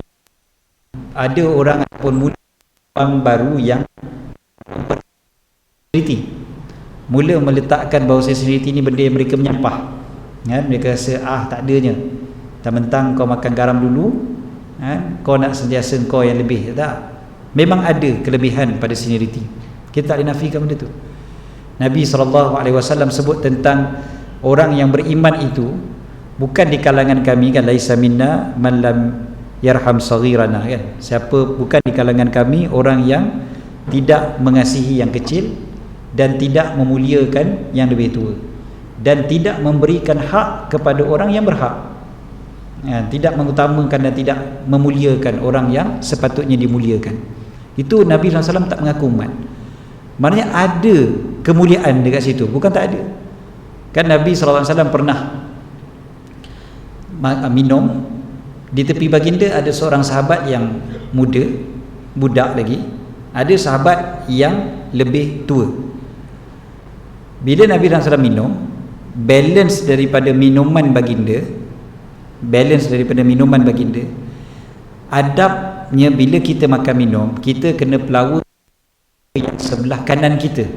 ada orang ataupun orang baru yang seniority, mula meletakkan bahawa seniority ni benda yang mereka menyampah. Mereka rasa tak adanya, mentang-mentang kau makan garam dulu, kau nak sentiasa kau yang lebih. Tak, memang ada kelebihan pada seniority, kita tak dinafikan benda tu. Nabi SAW sebut tentang orang yang beriman itu bukan di kalangan kami kan, laisa minna man lam yarham saghirana kan. Siapa bukan di kalangan kami orang yang tidak mengasihi yang kecil dan tidak memuliakan yang lebih tua, dan tidak memberikan hak kepada orang yang berhak, tidak mengutamakan dan tidak memuliakan orang yang sepatutnya dimuliakan. Itu Nabi SAW tak mengaku umat. Maknanya ada kemuliaan dekat situ, bukan tak ada. Kan Nabi SAW pernah minum di tepi baginda, ada seorang sahabat yang muda, budak lagi, ada sahabat yang lebih tua. Bila Nabi SAW minum, balance daripada minuman baginda, adabnya bila kita makan minum, kita kena pelawa yang sebelah kanan kita,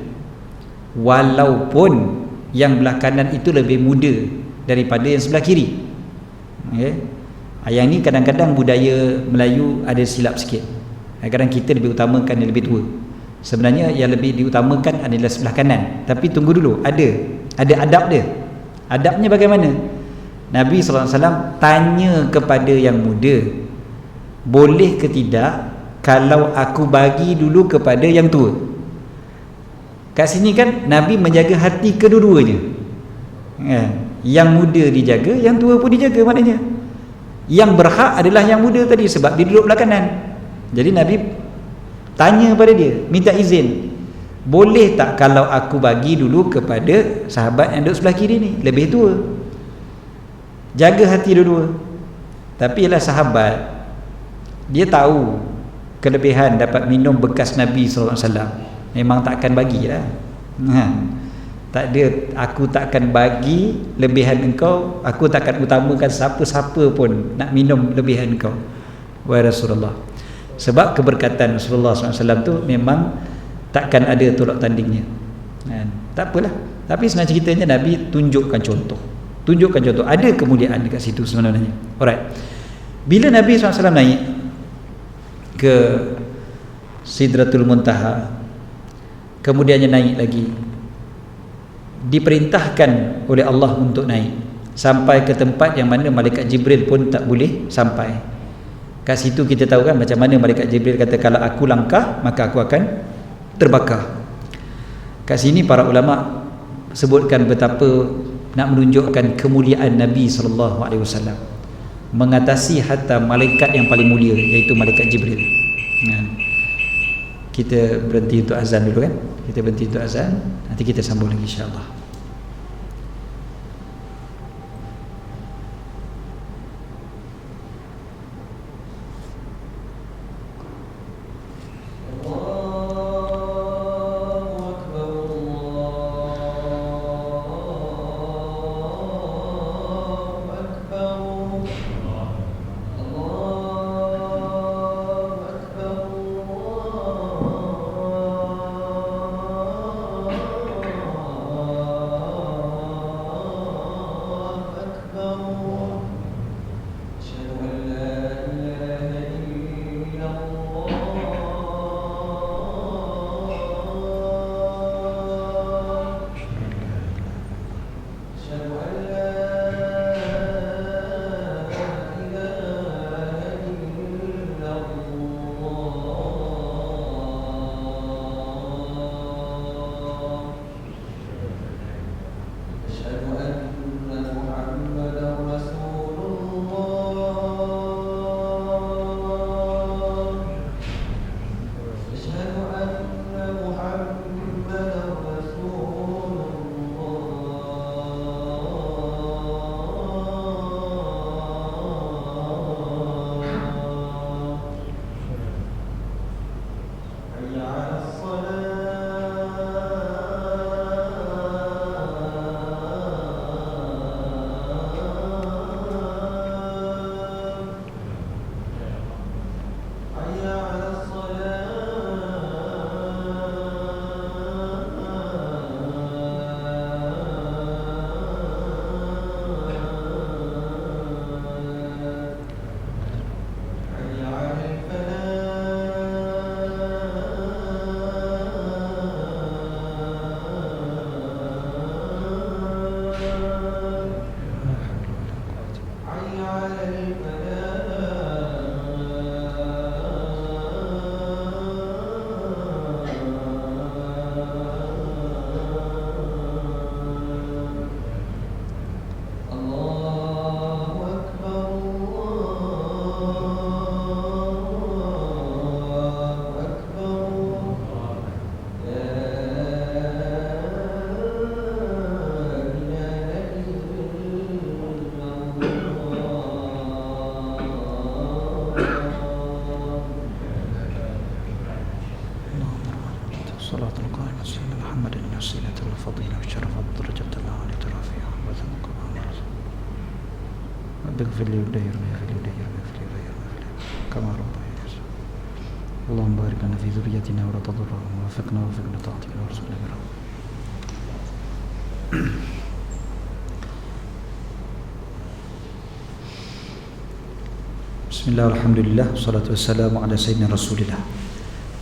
walaupun yang belah kanan itu lebih muda daripada yang sebelah kiri. Yang ni kadang-kadang budaya Melayu ada silap sikit. Kadang-kadang kita lebih utamakan yang lebih tua. Sebenarnya yang lebih diutamakan adalah sebelah kanan. Tapi tunggu dulu, ada adab dia. Adabnya bagaimana? Nabi SAW tanya kepada yang muda, boleh ke tidak kalau aku bagi dulu kepada yang tua? Kat sini kan Nabi menjaga hati kedua-duanya. Yang muda dijaga, yang tua pun dijaga. Maknanya yang berhak adalah yang muda tadi, sebab dia duduk belah kanan. Jadi Nabi tanya pada dia, minta izin, boleh tak kalau aku bagi dulu kepada sahabat yang duduk sebelah kiri ni, lebih tua? Jaga hati dua-dua. Tapi ialah sahabat, dia tahu kelebihan dapat minum bekas Nabi SAW, memang takkan bagilah. Tak ada, aku takkan bagi lebihan engkau, aku takkan utamakan siapa-siapa pun nak minum lebihan engkau, wahai Rasulullah. Sebab keberkatan Rasulullah SAW tu memang takkan ada tolak tandingnya. Tak apalah. Tapi sebenarnya ceritanya Nabi tunjukkan contoh. Ada kemuliaan dekat situ sebenarnya. Alright. Bila Nabi SAW naik ke Sidratul Muntaha, kemudiannya naik lagi, diperintahkan oleh Allah untuk naik sampai ke tempat yang mana malaikat Jibril pun tak boleh sampai. Kat situ kita tahu kan macam mana malaikat Jibril kata, kalau aku langkah maka aku akan terbakar. Kat sini para ulama sebutkan betapa nak menunjukkan kemuliaan Nabi SAW mengatasi hatta malaikat yang paling mulia, iaitu malaikat Jibril. Kita berhenti untuk azan dulu kan. Kita berhenti untuk azan, nanti kita sambung lagi insya-Allah. اغفر لي ولدي كما ربياني صغيرا اللهم بارك لنا في ذريتنا ولا تضرهم ووفقنا لطاعتك وارزقنا برهم. Bismillah, alhamdulillah, salatu wassalamu ala sayyidina rasulillah.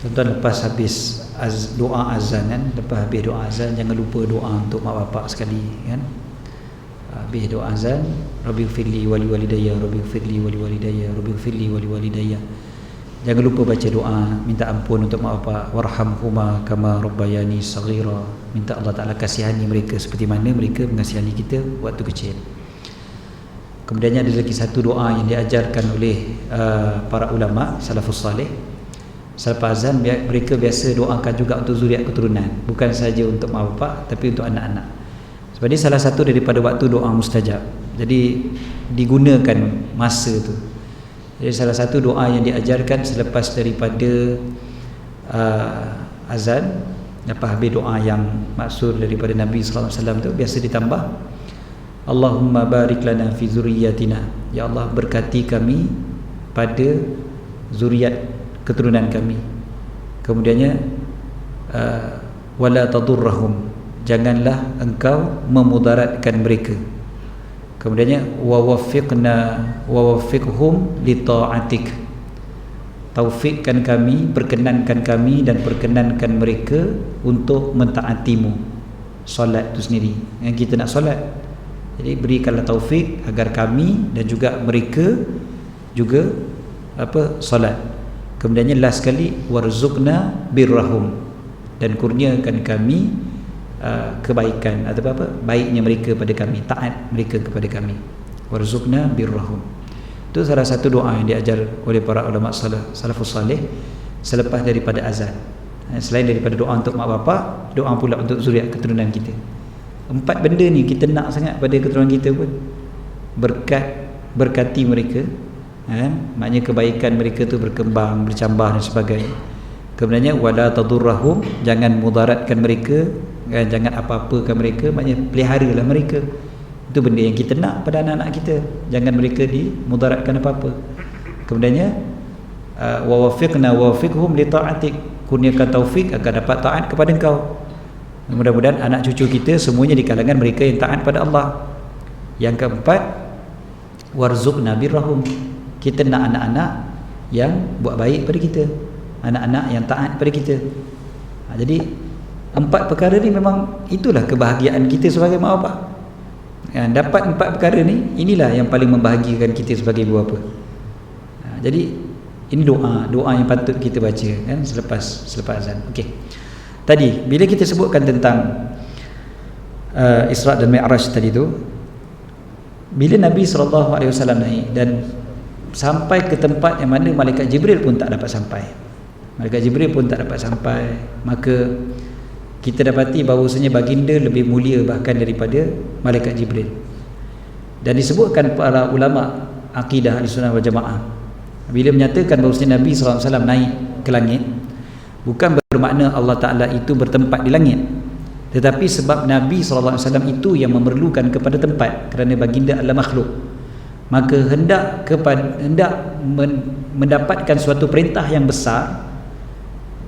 Tuan-tuan, lepas habis doa azan kan, lepas habis doa azan jangan lupa doa untuk mak bapak sekali kan. Habis doa azan, Rabbighfirli wali walidayya, Rabbighfirli wali walidayya, Rabbighfirli wali walidayya. Jangan lupa baca doa minta ampun untuk mak bapak, warhamhuma kama rabbayani saghira. Minta Allah Taala kasihani mereka seperti mana mereka mengasihani kita waktu kecil. Kemudiannya ada lagi satu doa yang diajarkan oleh para ulama salafus salih. Selepas azan mereka biasa doakan juga untuk zuriat keturunan, bukan saja untuk mak bapak tapi untuk anak-anak. Sebab ini salah satu daripada waktu doa mustajab. Jadi digunakan masa tu. Jadi salah satu doa yang diajarkan selepas daripada azan, lepas habis doa yang maksud daripada Nabi sallallahu alaihi wasallam tu biasa ditambah Allahumma barik lana fi zurriyatina. Ya Allah, berkati kami pada zuriat keturunan kami. Kemudiannya wala tadurrahum, janganlah engkau memudaratkan mereka. Kemudiannya wa waffiqhum li ta'atik. taufikkan kami, perkenankan kami dan perkenankan mereka untuk mentaatimu. Solat tu sendiri yang kita nak solat, jadi berikanlah taufik agar kami dan juga mereka juga solat. Kemudiannya last sekali, warzuqna birrahum, dan kurniakan kami kebaikan atau baiknya mereka pada kami, taat mereka kepada kami. Warzuqna birrahum, itu salah satu doa yang diajar oleh para ulama salafus salih selepas daripada azan. Selain daripada doa untuk mak bapak, doa pula untuk zuriat keturunan kita. 4 benda ni kita nak sangat pada keturunan kita pun. Berkati mereka, maknanya kebaikan mereka tu berkembang, bercambah dan sebagainya. Kemudiannya wala tadurrahum, jangan mudaratkan mereka, jangan apa-apakan mereka, maknanya peliharalah mereka. Itu benda yang kita nak pada anak-anak kita, jangan mereka dimudaratkan apa-apa. Kemudiannya wa wafiqna wa wafiqhum li ta'atik, kurniakan taufik agar dapat taat kepada engkau. Mudah-mudahan anak cucu kita semuanya di kalangan mereka yang taat pada Allah. Yang keempat, warzuqna birrahum, kita nak anak-anak yang buat baik pada kita, anak-anak yang taat pada kita. Jadi 4 perkara ni memang itulah kebahagiaan kita sebagai mak bapak. Dapat 4 perkara ni, inilah yang paling membahagiakan kita sebagai ibu bapa. Jadi ini doa yang patut kita baca selepas azan. Okey. Tadi bila kita sebutkan tentang Isra' dan Mi'raj tadi tu, bila Nabi SAW naik dan sampai ke tempat yang mana malaikat Jibril pun tak dapat sampai. Maka kita dapati bahawasanya baginda lebih mulia bahkan daripada malaikat Jibril. Dan disebutkan para ulama akidah Ahlussunnah wal Jamaah, bila menyatakan bahawasanya Nabi SAW naik ke langit, bukan bermakna Allah Ta'ala itu bertempat di langit, tetapi sebab Nabi SAW itu yang memerlukan kepada tempat, kerana baginda adalah makhluk, maka hendak mendapatkan suatu perintah yang besar,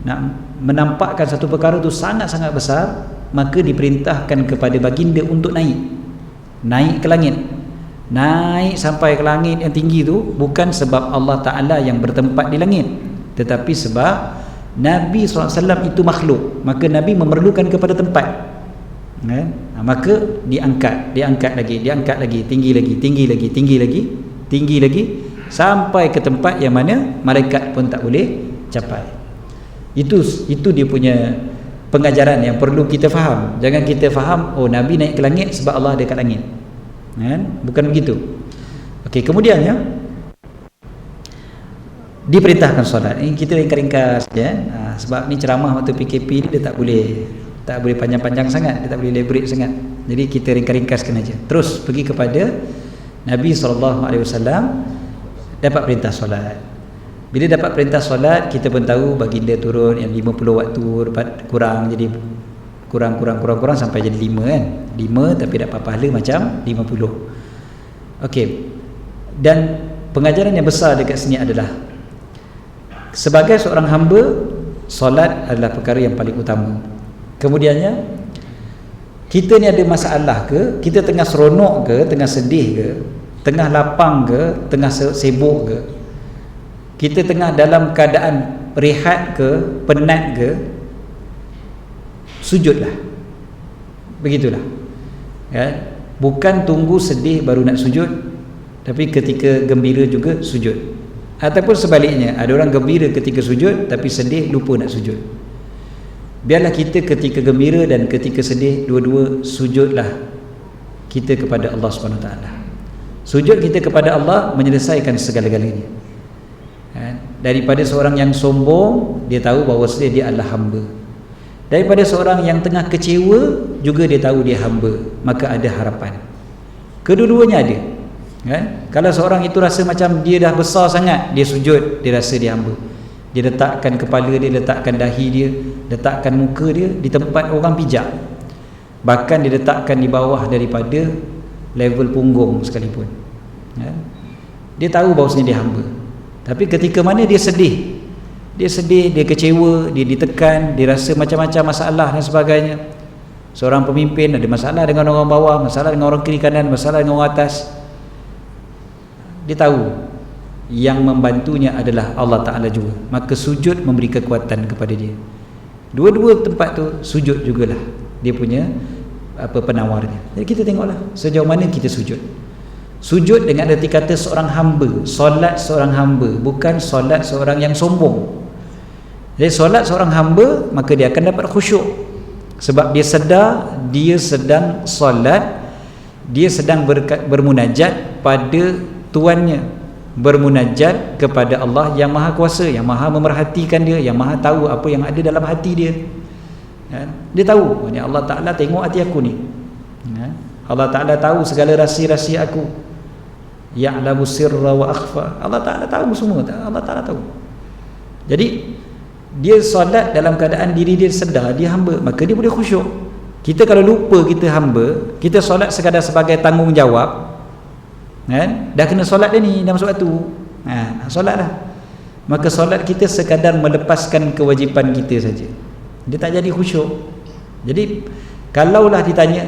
nak menampakkan satu perkara itu sangat-sangat besar, maka diperintahkan kepada baginda untuk naik ke langit. Naik sampai ke langit yang tinggi tu bukan sebab Allah Ta'ala yang bertempat di langit, tetapi sebab Nabi SAW itu makhluk, maka Nabi memerlukan kepada tempat. Maka diangkat lagi, tinggi lagi sampai ke tempat yang mana malaikat pun tak boleh capai. Itu dia punya pengajaran yang perlu kita faham. Jangan kita faham Nabi naik ke langit sebab Allah ada kat langit. Bukan begitu. Okey, kemudiannya diperintahkan solat. Ini kita ringkas sebab ni ceramah waktu PKP ni dia tak boleh panjang-panjang sangat, dia tak boleh elaborate sangat. Jadi kita ringkas-ringkaskan aja. Terus pergi kepada Nabi SAW dapat perintah solat. Bila dapat perintah solat, kita pun tahu baginda turun yang 50 waktu kurang, jadi kurang sampai jadi 5 kan. 5 tapi dapat pahala macam 50. Okey. Dan pengajaran yang besar dekat sini adalah sebagai seorang hamba, solat adalah perkara yang paling utama. Kemudiannya, kita ni ada masalah ke, kita tengah seronok ke, tengah sedih ke, tengah lapang ke, tengah sibuk ke, kita tengah dalam keadaan rehat ke, penat ke, sujudlah. Begitulah. Bukan tunggu sedih baru nak sujud, tapi ketika gembira juga sujud. Ataupun sebaliknya, ada orang gembira ketika sujud tapi sedih lupa nak sujud. Biarlah kita ketika gembira dan ketika sedih, dua-dua sujudlah kita kepada Allah SWT. Sujud kita kepada Allah menyelesaikan segala-galanya. Daripada seorang yang sombong, dia tahu bahawa dia adalah hamba. Daripada seorang yang tengah kecewa, juga dia tahu dia hamba, maka ada harapan. Kedua-duanya ada. Kalau seorang itu rasa macam dia dah besar sangat, dia sujud, dia rasa dia hamba. Dia letakkan kepala dia, letakkan dahi dia, letakkan muka dia di tempat orang pijak, bahkan dia letakkan di bawah daripada level punggung sekalipun. Dia tahu bahawasanya dia hamba. Tapi ketika mana dia sedih, dia kecewa, dia ditekan, dia rasa macam-macam masalah dan sebagainya. Seorang pemimpin ada masalah dengan orang bawah, masalah dengan orang kiri kanan, masalah dengan orang atas. Dia tahu yang membantunya adalah Allah Ta'ala juga, maka sujud memberi kekuatan kepada dia. Dua-dua tempat tu sujud jugalah dia punya penawarnya. Jadi kita tengoklah sejauh mana kita sujud. Sujud dengan erti kata seorang hamba, solat seorang hamba, bukan solat seorang yang sombong. Jadi solat seorang hamba, maka dia akan dapat khusyuk, sebab dia sedar dia sedang solat, dia sedang bermunajat pada tuannya, bermunajat kepada Allah yang Maha Kuasa, yang Maha memerhatikan dia, yang Maha tahu apa yang ada dalam hati dia. Dia tahu, Allah Ta'ala tengok hati aku ni, Allah Ta'ala tahu segala rahsia-rahsia aku, ya'lamu sirra wa akhfa, Allah Ta'ala tahu semua, Allah Ta'ala tahu. Jadi dia solat dalam keadaan diri dia sedar dia hamba, maka dia boleh khusyuk. Kita kalau lupa kita hamba, kita solat sekadar sebagai tanggungjawab, dah kena solat dah ni dalam waktu, solat lah, maka solat kita sekadar melepaskan kewajipan kita saja, dia tak jadi khusyuk. Jadi kalaulah ditanya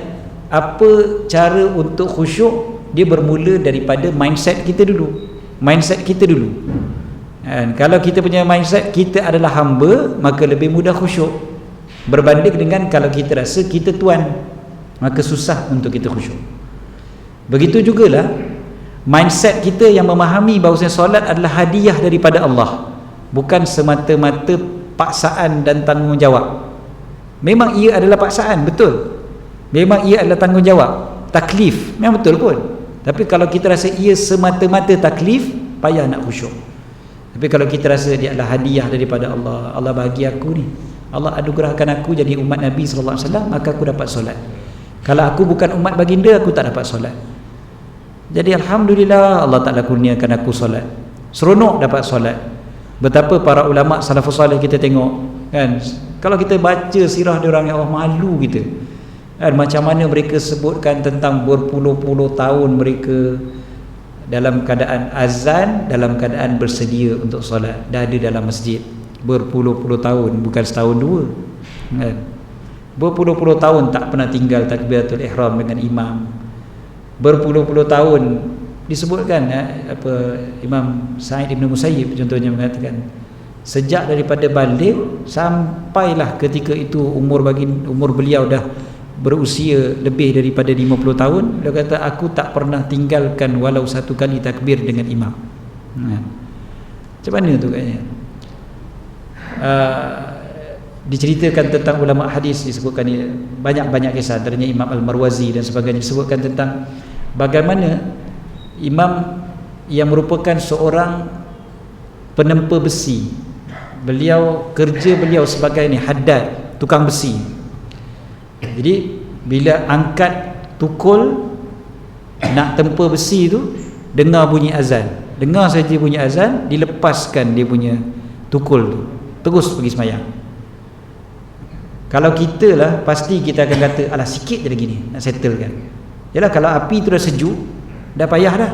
apa cara untuk khusyuk, dia bermula daripada mindset kita dulu. Kalau kita punya mindset kita adalah hamba, maka lebih mudah khusyuk berbanding dengan kalau kita rasa kita tuan, maka susah untuk kita khusyuk. Begitu jugalah mindset kita yang memahami bahawa solat adalah hadiah daripada Allah, bukan semata-mata paksaan dan tanggungjawab. Memang ia adalah paksaan, betul, memang ia adalah tanggungjawab, taklif, memang betul pun. Tapi kalau kita rasa ia semata-mata taklif, payah nak khusyuk. Tapi kalau kita rasa dia adalah hadiah daripada Allah, Allah bagi aku ni, Allah anugerahkan aku jadi umat Nabi SAW, maka aku dapat solat. Kalau aku bukan umat baginda, aku tak dapat solat. Jadi Alhamdulillah Allah Ta'ala kurniakan aku solat, seronok dapat solat. Betapa para ulama salafus salih kita tengok kan, kalau kita baca sirah diorang, ya Allah, malu kita kan, macam mana mereka sebutkan tentang berpuluh-puluh tahun mereka dalam keadaan azan, dalam keadaan bersedia untuk solat, dah ada dalam masjid berpuluh-puluh tahun, bukan setahun dua kan? Berpuluh-puluh tahun tak pernah tinggal takbiratul ihram dengan imam. Berpuluh-puluh tahun disebutkan Imam Sa'id Ibn Musayyib contohnya mengatakan, sejak daripada balik sampailah ketika itu umur beliau dah berusia lebih daripada 50 tahun, dia kata aku tak pernah tinggalkan walau satu kali takbir dengan imam. Macam mana tu katanya? Diceritakan tentang ulama hadis, disebutkan banyak-banyak kisah, antaranya Imam Al-Marwazi dan sebagainya, disebutkan tentang bagaimana imam yang merupakan seorang penempa besi, kerja beliau sebagai haddad, tukang besi. Jadi bila angkat tukul nak tempa besi tu, dengar bunyi azan, dengar saja bunyi azan, dilepaskan dia punya tukul tu, terus pergi semayang. Kalau kita lah, pasti kita akan kata alah sikit je lagi ni nak settle kan. Yalah, kalau api tu dah sejuk, dah payah dah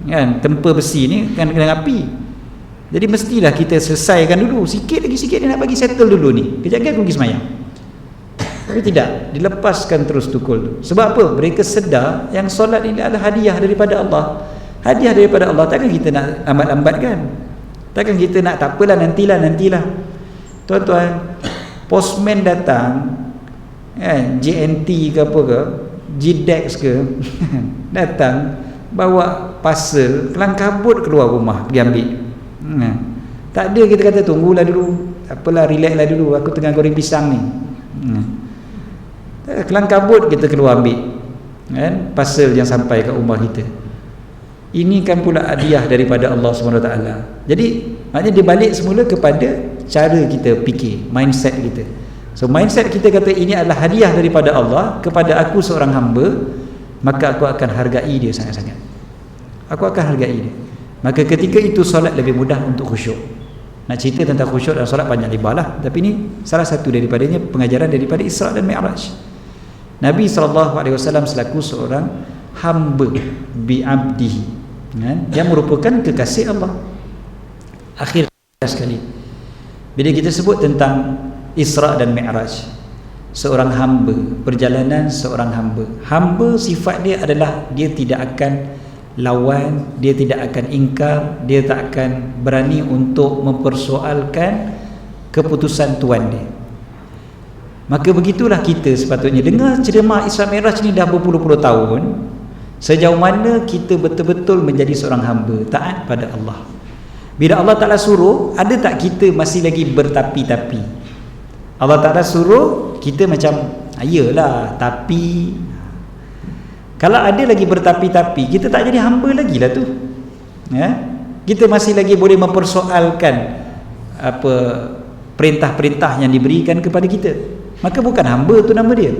kan, tempa besi ni kan kena api. Jadi mestilah kita selesaikan dulu, sikit lagi dia nak bagi settle dulu ni, kejap lagi aku pergi semayang. Tapi tidak, dilepaskan terus tukul tu. Sebab apa? Mereka sedar yang solat ini adalah hadiah daripada Allah. Hadiah daripada Allah, takkan kita nak lambat-lambatkan, takkan kita nak tak apalah nantilah. Tuan-tuan, postman datang kan, JNT ke apa ke, GDEX ke datang bawa parcel, kelang kabut keluar rumah pergi ambil. Tak ada kita kata tunggulah dulu, apalah, relax lah dulu, aku tengah goreng pisang ni. Kelang kabut kita keluar ambil kan, parcel yang sampai ke rumah kita. Ini kan pula hadiah daripada Allah SWT. Jadi maknanya dia balik semula kepada cara kita fikir, mindset kita. So mindset kita kata ini adalah hadiah daripada Allah kepada aku seorang hamba, maka aku akan hargai dia sangat-sangat. Aku akan hargai dia. Maka ketika itu solat lebih mudah untuk khusyuk. Nak cerita tentang khusyuk dalam solat banyak lebar lah, tapi ini salah satu daripadanya, pengajaran daripada Isra dan Mi'raj. Nabi SAW selaku seorang hamba bi'abdihi kan, yang merupakan kekasih Allah. Akhir sekali bila kita sebut tentang Isra dan Mi'raj, seorang hamba, perjalanan seorang hamba. Hamba sifat dia adalah dia tidak akan lawan, dia tidak akan ingkar, dia tak akan berani untuk mempersoalkan keputusan Tuhan dia. Maka begitulah kita sepatutnya. Dengar ceramah Isra Mi'raj ni dah berpuluh-puluh tahun, sejauh mana kita betul-betul menjadi seorang hamba taat pada Allah. Bila Allah Ta'ala suruh, ada tak kita masih lagi bertapi-tapi? Allah Ta'ala suruh, kita macam ayolah, tapi kalau ada lagi bertapi-tapi, kita tak jadi hamba lagi lah tu, ya? Kita masih lagi boleh mempersoalkan apa perintah-perintah yang diberikan kepada kita, maka bukan hamba tu nama dia.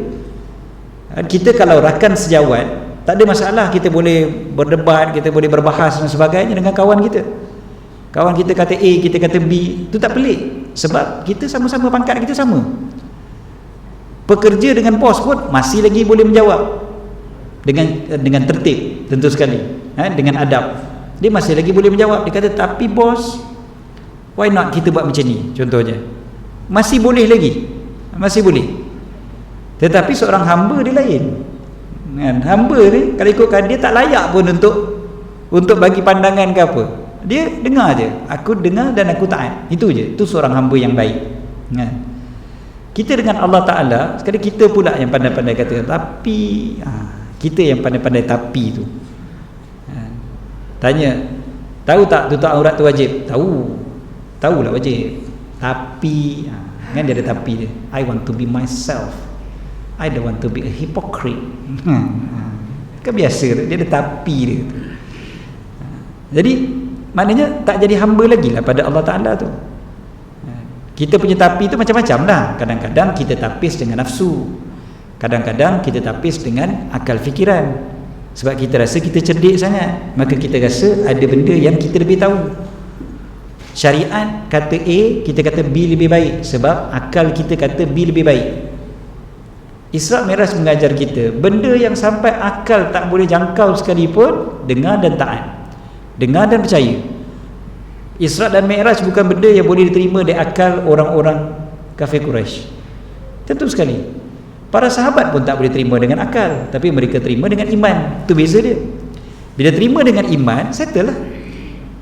Kita kalau rakan sejawat, tak ada masalah, kita boleh berdebat, kita boleh berbahas dan sebagainya dengan kawan kita. Kawan kita kata A, kita kata B, itu tak pelik, sebab kita sama-sama pangkat kita sama. Pekerja dengan bos pun masih lagi boleh menjawab dengan tertib, tentu sekali, dengan adab. Dia masih lagi boleh menjawab. Dia kata, tapi bos, why not kita buat macam ni, contohnya. Masih boleh lagi, masih boleh. Tetapi seorang hamba dia lain, kan? Hamba ni kalau ikutkan, dia tak layak pun untuk bagi pandangan ke apa. Dia dengar je, aku dengar dan aku taat, itu je. Itu seorang hamba yang baik, kan? Kita dengan Allah Ta'ala, sekali kita pula yang pandai-pandai kata tapi, kita yang pandai-pandai tapi tu. Tanya, tahu tak tutup aurat tu wajib? Tahulah wajib. Tapi kan dia ada tapi dia. I want to be myself, I don't want to be a hypocrite. Kan biasa dia ada tapi dia. Jadi maknanya tak jadi hamba lagi lah pada Allah Ta'ala tu. Kita punya tapi tu macam-macam lah. Kadang-kadang kita tapis dengan nafsu, kadang-kadang kita tapis dengan akal fikiran, sebab kita rasa kita cerdik sangat, maka kita rasa ada benda yang kita lebih tahu. Syariat kata A, kita kata B lebih baik, sebab akal kita kata B lebih baik. Isra Mi'raj mengajar kita benda yang sampai akal tak boleh jangkau sekalipun, dengar dan taat, dengar dan percaya. Isra dan Mi'raj bukan benda yang boleh diterima dari akal orang-orang kafir Quraisy, tentu sekali. Para sahabat pun tak boleh terima dengan akal, tapi mereka terima dengan iman. Itu beza dia. Bila terima dengan iman, settle lah.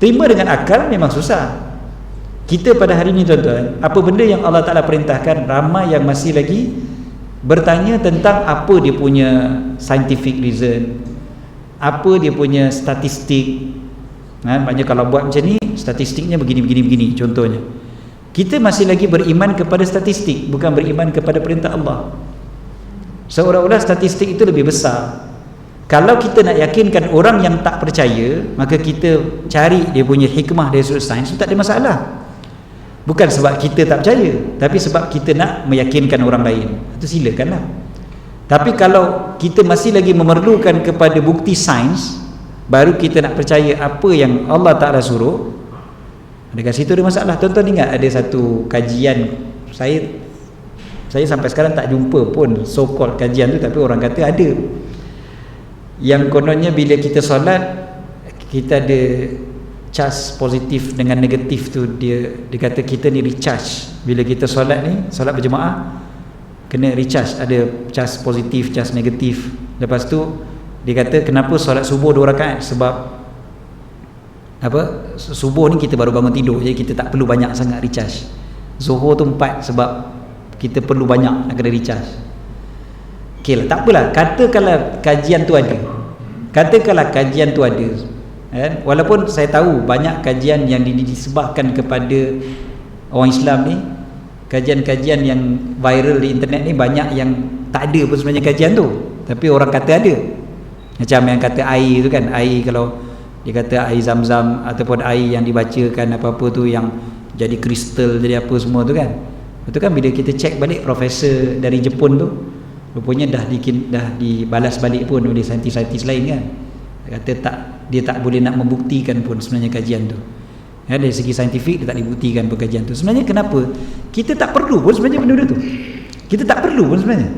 Terima dengan akal memang susah. Kita pada hari ini, tuan-tuan, apa benda yang Allah Ta'ala perintahkan, ramai yang masih lagi bertanya tentang apa dia punya scientific reason, apa dia punya statistik. Maknanya kalau buat macam ni, statistiknya begini, contohnya. Kita masih lagi beriman kepada statistik, bukan beriman kepada perintah Allah. Seolah-olah statistik itu lebih besar. Kalau kita nak yakinkan orang yang tak percaya, maka kita cari dia punya hikmah dari sudut sains, itu tak ada masalah. Bukan sebab kita tak percaya, tapi sebab kita nak meyakinkan orang lain, itu silakanlah. Tapi kalau kita masih lagi memerlukan kepada bukti sains, baru kita nak percaya apa yang Allah Ta'ala suruh, dekat situ ada masalah. Tuan-tuan ingat ada satu kajian, saya sampai sekarang tak jumpa pun so called kajian tu, tapi orang kata ada, yang kononnya bila kita solat, kita ada charge positif dengan negatif tu, dia kata kita ni recharge. Bila kita solat ni, solat berjemaah, kena recharge, ada charge positif, charge negatif. Lepas tu dia kata kenapa solat subuh 2 rakaat, sebab apa, subuh ni kita baru bangun tidur, jadi kita tak perlu banyak sangat recharge. Zuhur tu 4, sebab kita perlu banyak nak kena recharge. Okey lah, tak apalah, katakanlah kajian tu ada, kan? Walaupun saya tahu banyak kajian yang disebabkan kepada orang Islam ni, kajian-kajian yang viral di internet ni, banyak yang tak ada pun sebenarnya kajian tu, tapi orang kata ada. Macam yang kata air tu kan, air kalau dia kata air zam-zam ataupun air yang dibacakan apa-apa tu yang jadi kristal, jadi apa semua tu kan, itu kan bila kita cek balik, profesor dari Jepun tu rupanya dah dibalas balik pun oleh saintis-saintis lain kan. Dia kata dia tak boleh nak membuktikan pun sebenarnya kajian tu, ya, dari segi saintifik dia tak dibuktikan pun kajian tu. Sebenarnya kenapa? Kita tak perlu pun sebenarnya benda tu, kita tak perlu pun sebenarnya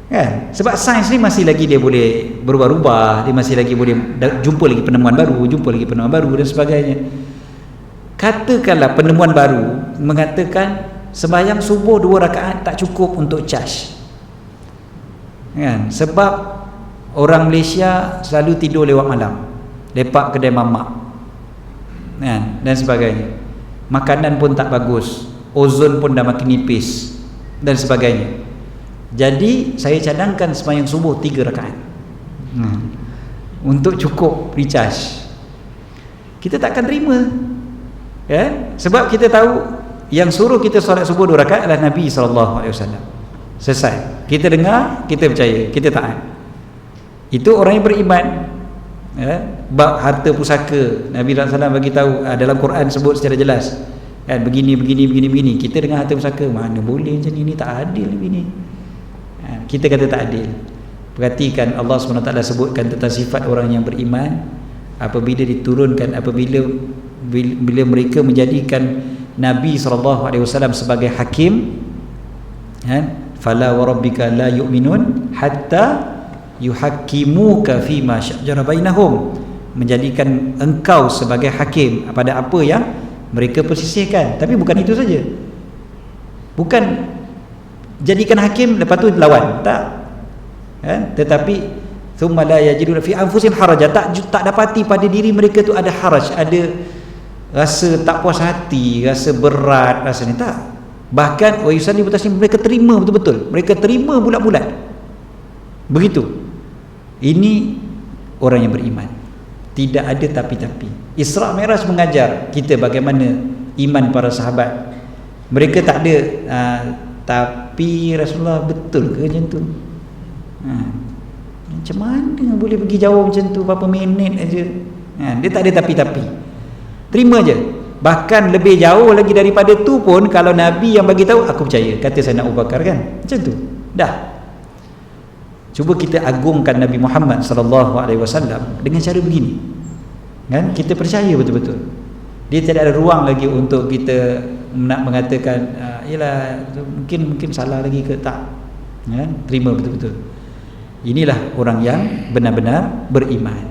kan? Sebab sains ni masih lagi dia boleh berubah-ubah, dia masih lagi boleh jumpa lagi penemuan baru dan sebagainya. Katakanlah penemuan baru mengatakan sembahyang subuh 2 rakaat tak cukup untuk charge, kan? Sebab Orang Malaysia selalu tidur lewat malam, lepak kedai mamak, kan, dan sebagainya. Makanan pun tak bagus, ozon pun dah makin nipis dan sebagainya. Jadi saya cadangkan sembahyang subuh 3 rakaat untuk cukup recharge. Kita takkan terima, kan? Sebab kita tahu yang suruh kita solat subuh 2 rakaat adalah Nabi SAW. Selesai. Kita dengar, kita percaya, kita taat. Itu orang yang beriman. Bab harta pusaka, Nabi SAW bagi tahu, dalam Quran sebut secara jelas, kan, begini. Kita dengan harta pusaka, mana boleh macam ni, tak adil begini. Kita kata tak adil. Perhatikan Allah SWT sebutkan tentang sifat orang yang beriman apabila diturunkan, bila mereka menjadikan Nabi SAW sebagai hakim, kan, fala warabbika la yu'minun hatta yuhakkimuka fima syajara bainahum, menjadikan engkau sebagai hakim pada apa yang mereka persisihkan. Tapi bukan itu saja, bukan jadikan hakim lepas tu lawan, tak, kan? Tetapi thumma la yajiduna fi anfusihim haraja, tak dapati pada diri mereka tu ada haraj, ada rasa tak puas hati, rasa berat, rasa ni, tak. Bahkan wa yusallimu taslim, mereka terima betul-betul, mereka terima bulat-bulat. Begitu. Ini orang yang beriman, tidak ada tapi-tapi. Isra Mi'raj mengajar kita bagaimana iman para sahabat. Mereka tak ada tapi Rasulullah betul ke macam tu? Macam mana boleh pergi jauh macam tu, berapa minit aja? Dia tak ada tapi-tapi, terima je. Bahkan lebih jauh lagi daripada tu pun, kalau Nabi yang bagi tahu, aku percaya, kata Sayyidina Abu Bakar, kan, macam tu dah. Cuba kita agungkan Nabi Muhammad SAW dengan cara begini, kan? Kita percaya betul-betul. Dia tidak ada ruang lagi untuk kita nak mengatakan yalah mungkin salah lagi ke, tak, kan? Terima betul-betul. Inilah orang yang benar-benar beriman.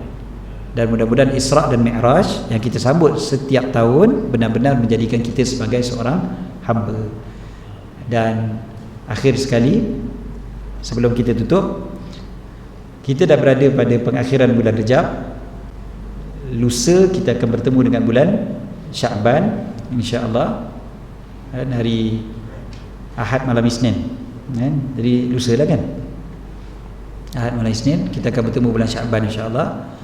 Dan mudah-mudahan Isra dan Mi'raj yang kita sambut setiap tahun benar-benar menjadikan kita sebagai seorang hamba. Dan akhir sekali, sebelum kita tutup, kita dah berada pada pengakhiran bulan Rejab. Lusa kita akan bertemu dengan bulan Sya'ban, insya-Allah, dan hari Ahad malam Isnin, kan? Jadi lusa lah, kan, Ahad malam Isnin kita akan bertemu bulan Sya'ban, insya-Allah.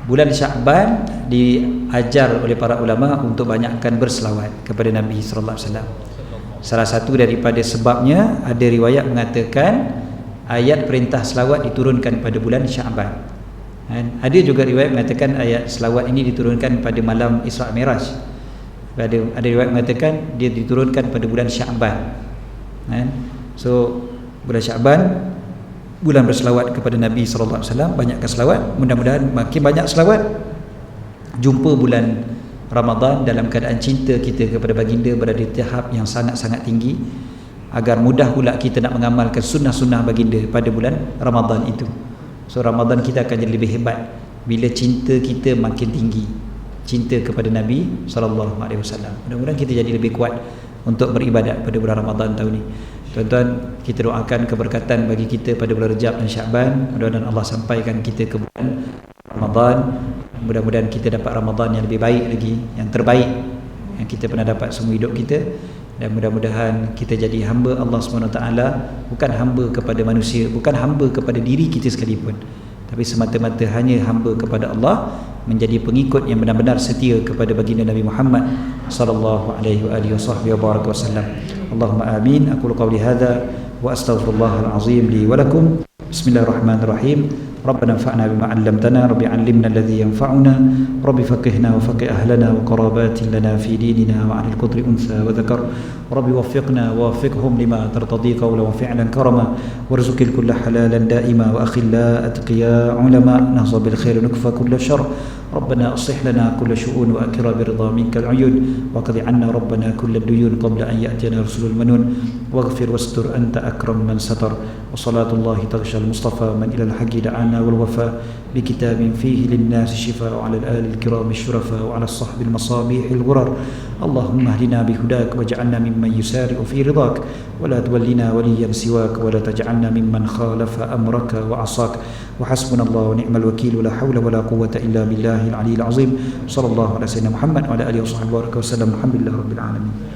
Bulan Sya'ban diajar oleh para ulama untuk banyakkan berselawat kepada Nabi sallallahu alaihi wasallam. Salah satu daripada sebabnya, ada riwayat mengatakan ayat perintah selawat diturunkan pada bulan Sya'ban. Ada juga riwayat mengatakan ayat selawat ini diturunkan pada malam Isra Mi'raj. Ada riwayat mengatakan dia diturunkan pada bulan Sya'ban. So bulan Sya'ban, bulan berselawat kepada Nabi SAW. Banyakkan selawat, mudah-mudahan makin banyak selawat. Jumpa bulan Ramadan dalam keadaan cinta kita kepada baginda berada di tahap yang sangat-sangat tinggi, agar mudah pula kita nak mengamalkan sunnah-sunnah baginda pada bulan Ramadan itu. So Ramadan kita akan jadi lebih hebat bila cinta kita makin tinggi, cinta kepada Nabi SAW. Mudah-mudahan kita jadi lebih kuat untuk beribadat pada bulan Ramadan tahun ini. Tuan-tuan, kita doakan keberkatan bagi kita pada bulan Rejab dan Sya'ban. Mudah-mudahan Allah sampaikan kita ke bulan Ramadan. Mudah-mudahan kita dapat Ramadan yang lebih baik lagi, yang terbaik yang kita pernah dapat semua hidup kita. Dan mudah-mudahan kita jadi hamba Allah SWT, bukan hamba kepada manusia, bukan hamba kepada diri kita sekalipun, tapi semata-mata hanya hamba kepada Allah, menjadi pengikut yang benar-benar setia kepada baginda Nabi Muhammad sallallahu alaihi wasallam. Allahumma amin. Aqulu qawli hadza wa astaghfirullahal azim li wa lakum. Bismillahirrahmanirrahim. ربنا انفعنا بما علمتنا، رب علمنا الذي ينفعنا، رب فقهنا وفقه أهلنا وقرابات لنا في ديننا وعن القدر أنثى وذكر، رب وفقنا ووفقهم لما ترتضي قولا وفعلا كرما، وارزق الكل حلالا دائما، وأخلاء أتقياء علماء، نهض بالخير نكفى كل شر، ربنا أصلح لنا كل شؤون وأكرى برضا منك العيون، وقض عنا ربنا كل الديون قبل أن يأتينا رسول المنون، واغفر واستر أنت أكرم من ستر، وصلاة الله تغشى المصطفى من إلى الحق دعانا المعنى والوفاء بكتاب فيه للناس شفاء على الآل الكرام الشرفاء وعلى الصحب المصابيح الغرر اللهم اهدنا بهداك واجعلنا ممن يسارع في رضاك ولا تولنا وليا سواك ولا تجعلنا ممن خالف أمرك وعصاك وحسبنا الله ونعم الوكيل ولا حول ولا قوة إلا بالله العلي العظيم صلى الله على سيدنا محمد وعلى آله وصحبه وسلم الحمد لله رب العالمين.